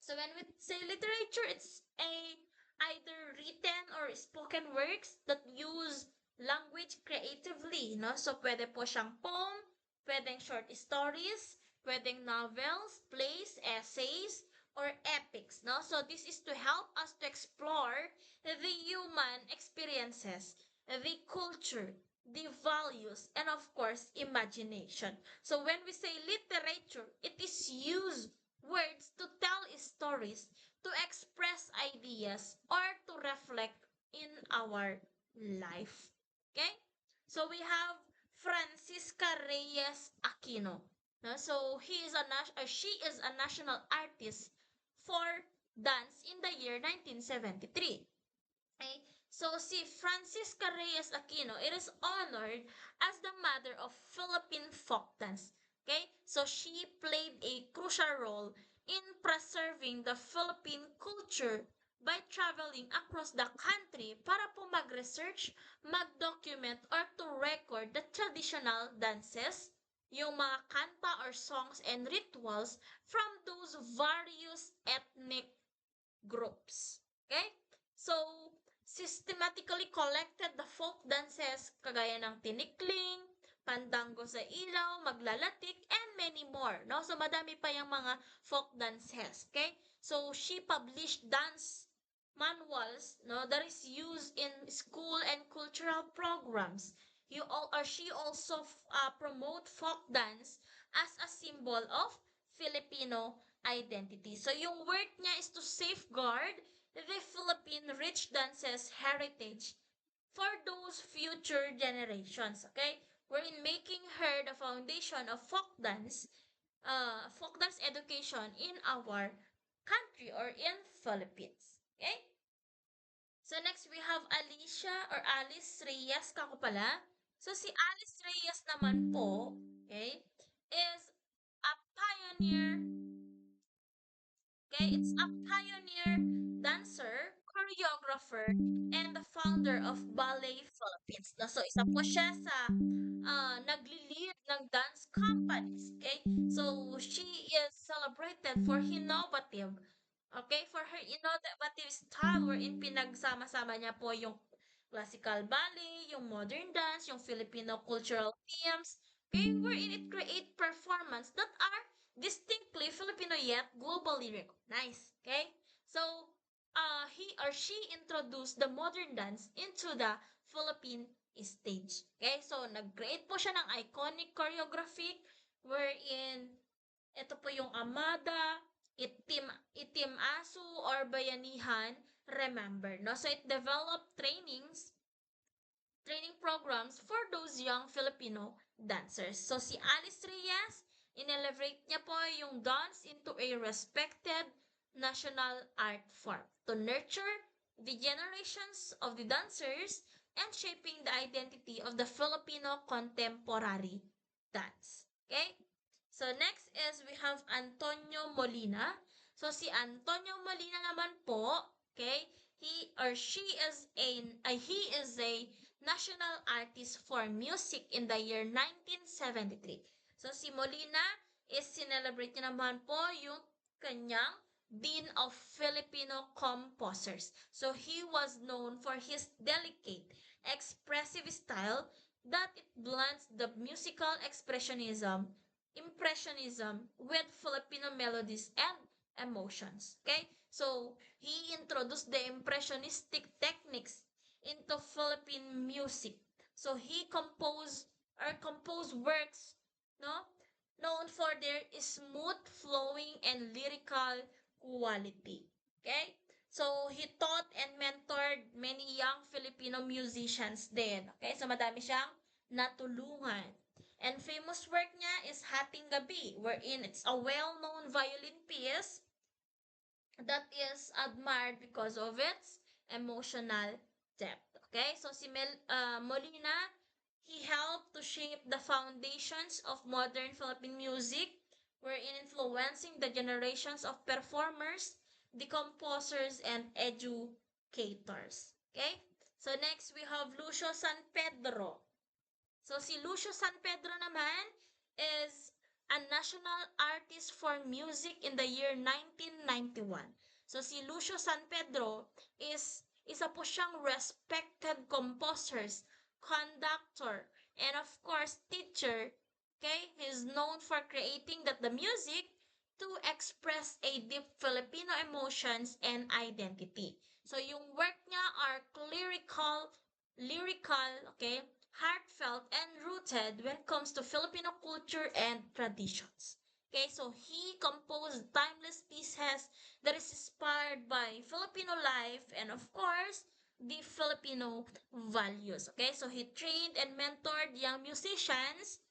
So when we say literature, it's a either written or spoken works that use language creatively, no? So pwede po siyang poem, pwedeng short stories, pwedeng novels, plays, essays, or epics, no? So this is to help us to explore the human experiences, the culture, the values, and of course, imagination. So when we say literature, it is used words to tell stories, to express ideas, or to reflect in our life. Okay? So we have Francisca Reyes Aquino. No? So he is she is a national artist for dance in the year 1973. Okay? So si Francisca Reyes Aquino, it is honored as the mother of Philippine folk dance. Okay? So she played a crucial role in preserving the Philippine culture by traveling across the country para po mag-research, mag-document, or to record the traditional dances, yung mga kanta or songs and rituals from those various ethnic groups. Okay? So, systematically collected the folk dances kagaya ng tinikling, pandango sa ilaw, maglalatik, and many more. No? So, madami pa yung mga folk dances. Okay? So, she published dance manuals, no, that is used in school and cultural programs. She also promote folk dance as a symbol of Filipino identity. So yung work niya is to safeguard the Philippine rich dances heritage for those future generations. Okay? We're in making her the foundation of folk dance education in our country or in Philippines. Okay? So next we have Alicia or Alice Reyes kako pala. So si Alice Reyes naman po, okay, is a pioneer. Okay, it's a pioneer dancer, choreographer, and the founder of Ballet Philippines. No? So isa po siya sa nagli-lead ng dance companies. Okay? So she is celebrated for innovative, okay, for her innovative style wherein pinagsama-sama niya po yung classical ballet, yung modern dance, yung Filipino cultural themes, okay, wherein it create performance that are distinctly Filipino yet globally recognized. Okay? So, he or she introduced the modern dance into the Philippine stage. Okay? So, nag-create po siya ng iconic choreography wherein Ito po yung Amada, Itim Asu, or Bayanihan Remember, no? So it developed training programs for those young Filipino dancers. So si Alice Reyes, inelevate niya po yung dance into a respected national art form to nurture the generations of the dancers and shaping the identity of the Filipino contemporary dance. Okay? So next is we have Antonio Molina. So si Antonio Molina naman po, okay, he is a national artist for music in the year 1973. So si Molina is sinelebrate niya naman po yung kanyang Dean of Filipino Composers. So he was known for his delicate, expressive style that it blends the musical impressionism with Filipino melodies and emotions. Okay? So, he introduced the impressionistic techniques into Philippine music. So, he composed works, no, known for their smooth flowing and lyrical quality. Okay? So, he taught and mentored many young Filipino musicians din. Okay? So, madami siyang natulungan. And famous work niya is Hating Gabi, wherein it's a well-known violin piece that is admired because of its emotional depth. Okay, so si Molina, he helped to shape the foundations of modern Philippine music, wherein influencing the generations of performers, the composers, and educators. Okay, so next we have Lucio San Pedro. So si Lucio San Pedro naman is a national artist for music in the year 1991. So si Lucio San Pedro is isa po siyang respected composers, conductor, and of course teacher. Okay, he's known for creating the music to express a deep Filipino emotions and identity. So yung work niya are lyrical, okay, heartfelt, and rooted when it comes to Filipino culture and traditions. Okay, so he composed timeless pieces that is inspired by Filipino life and, of course, the Filipino values. Okay, so he trained and mentored young musicians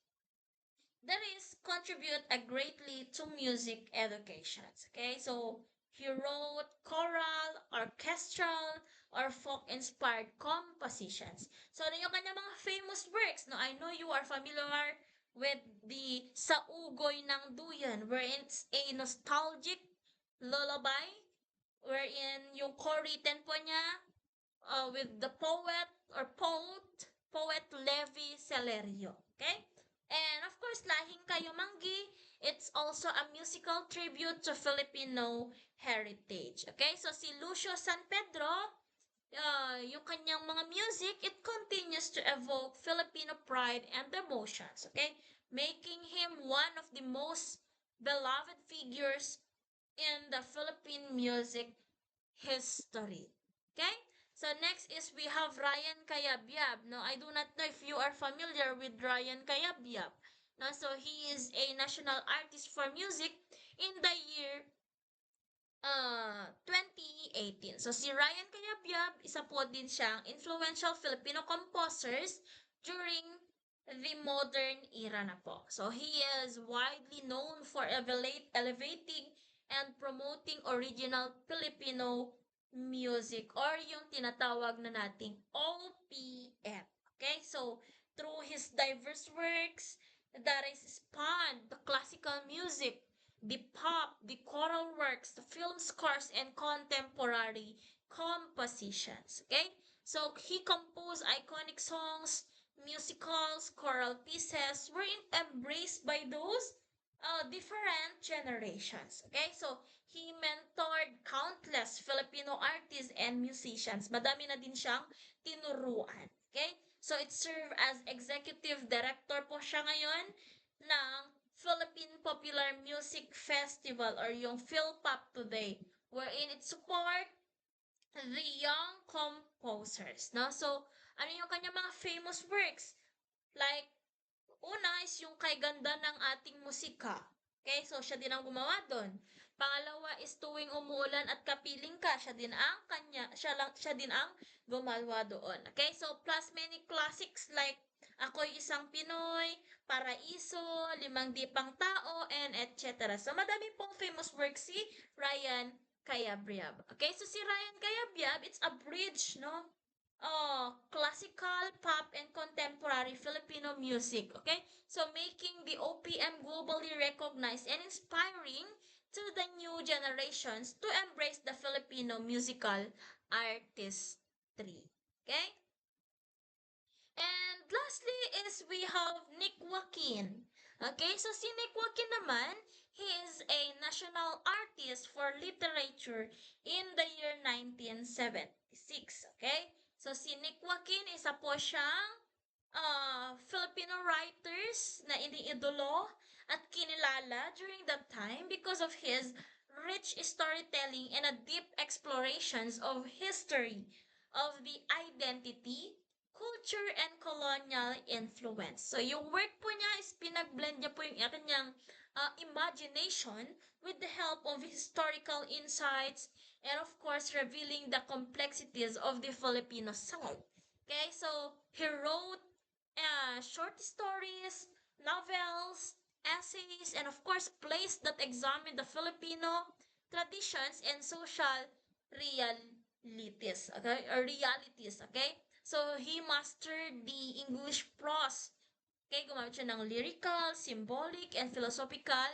that is contribute greatly to music educations. Okay, so he wrote choral, orchestral, or folk-inspired compositions. So ano yung kanya mga famous works? No, I know you are familiar with the Saugoy ng Duyan, where it's a nostalgic lullaby, wherein yung co-written po niya with the poet Levi Celerio. Okay? And of course, Lahing Kayo Manggi, it's also a musical tribute to Filipino heritage. Okay? So si Lucio San Pedro, yung kanyang mga music, it continues to evoke Filipino pride and emotions. Okay? Making him one of the most beloved figures in the Philippine music history. Okay? So next is we have Ryan Cayabyab. No, I do not know if you are familiar with Ryan Cayabyab. No, so he is a national artist for music in the year 2018. So si Ryan Cayabyab, isa po din siyang influential Filipino composers during the modern era na po. So he is widely known for elevating and promoting original Filipino music or yung tinatawag na nating OPM. Okay, so through his diverse works that is spawned the classical music, the pop, the choral works, the film scores, and contemporary compositions. Okay, so he composed iconic songs, musicals, choral pieces were embraced by those different generations. Okay, so he mentored countless Filipino artists and musicians. Madami na din siyang tinuruan. Okay, so it served as executive director po siya ngayon ng Philippine Popular Music Festival or yung PhilPop today, wherein it support the young composers. No? So, ano yung kanya mga famous works? Like, una is yung Kay Ganda ng Ating Musika. Okay, so siya din ang gumawa doon. Pangalawa is tuwing umuulan at kapiling ka, siya din ang gumawa doon. Okay, so plus many classics like Ako'y Isang Pinoy, Paraiso, Limang Dipang Tao, and etc. So madami pong famous works si Ryan Cayabyab. Okay, so si Ryan Cayabyab, it's a bridge, no? Classical, pop, and contemporary Filipino music. Okay, so making the OPM globally recognized and inspiring to the new generations to embrace the Filipino musical artistry. Okay? And lastly is we have Nick Joaquin. Okay, so si Nick Joaquin naman, he is a national artist for literature in the year 1976. Okay? So si Nick Joaquin, isa po siyang Filipino writers na iniidolo at kinilala during that time because of his rich storytelling and a deep explorations of history, of the identity, culture, and colonial influence. So, yung work po niya is pinag-blend niya po yung kanyang imagination with the help of historical insights and of course revealing the complexities of the Filipino side. Okay, so he wrote short stories, novels, essays, and of course plays that examine the Filipino traditions and social realities. Okay, or realities. Okay, so he mastered the English prose. Okay, gumamit siya ng lyrical, symbolic, and philosophical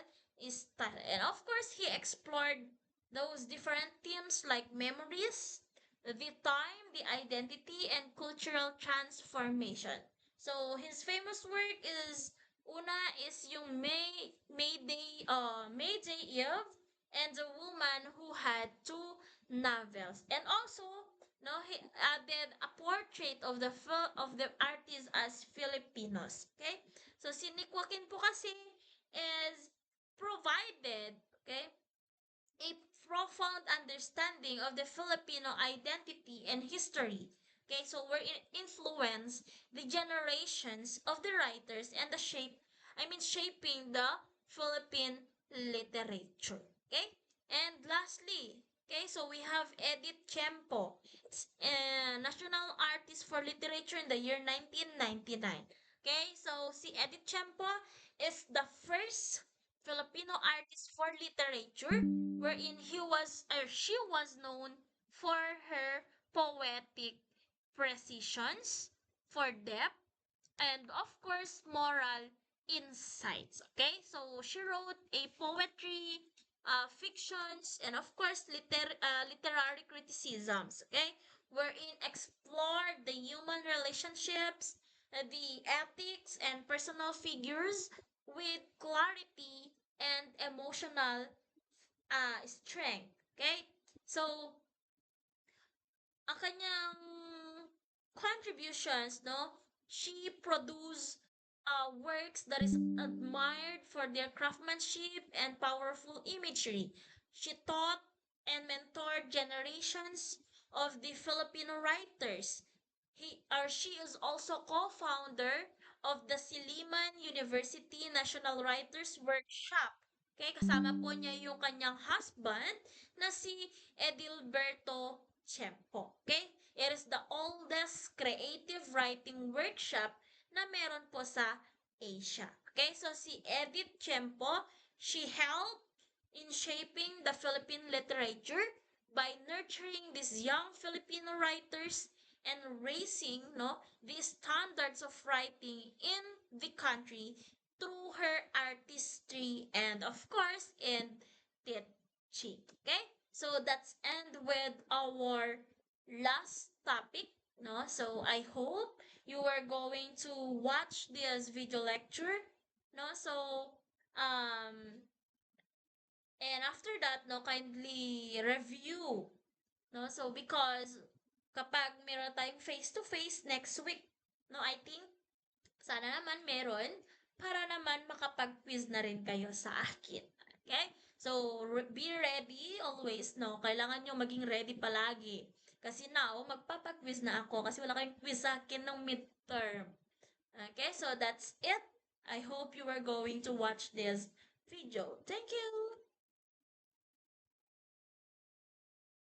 style. And of course, he explored those different themes like memories, the time, the identity, and cultural transformation. So his famous work is una is yung Mayday Eve and the woman who had two novels. And also, no, he added a portrait of the artist as Filipinos. Okay? So si Nick Joaquin po kasi is provided, okay, a profound understanding of the Filipino identity and history. Okay, so we're influence the generations of the writers and shaping the Philippine literature. Okay, and lastly, okay, so we have Edith Tiempo. It's a national artist for literature in the year 1999. Okay, so si Edith Tiempo is the first Filipino artist for literature wherein she was known for her poetic precisions, for depth, and of course moral insights. Okay, so she wrote a poetry, fictions, and of course literary criticisms. Okay, wherein explored the human relationships, the ethics, and personal figures with clarity and emotional strength. Okay, so ang kanyang contributions, no, she produced works that is admired for their craftsmanship and powerful imagery. She taught and mentored generations of the Filipino writers. She is also co-founder of the Silliman University National Writers Workshop. Okay, kasama po niya yung kanyang husband na si Edilberto Tiempo. Okay? It is the oldest creative writing workshop na meron po sa Asia. Okay? So si Edith Tiempo, she helped in shaping the Philippine literature by nurturing these young Filipino writers and raising the standards of writing in the country through her artistry and of course in teaching. Okay? So that's end with our last topic. No? So I hope you are going to watch this video lecture. No? So and after that, no, kindly review. No? So because kapag meron tayong face-to-face next week, no, I think sana naman meron para naman makapag-quiz na rin kayo sa akin. Okay? So, be ready always, no? Kailangan nyo maging ready palagi. Kasi now, magpapag-quiz na ako kasi wala kayong quiz sa akin ng midterm. Okay? So, that's it. I hope you are going to watch this video. Thank you!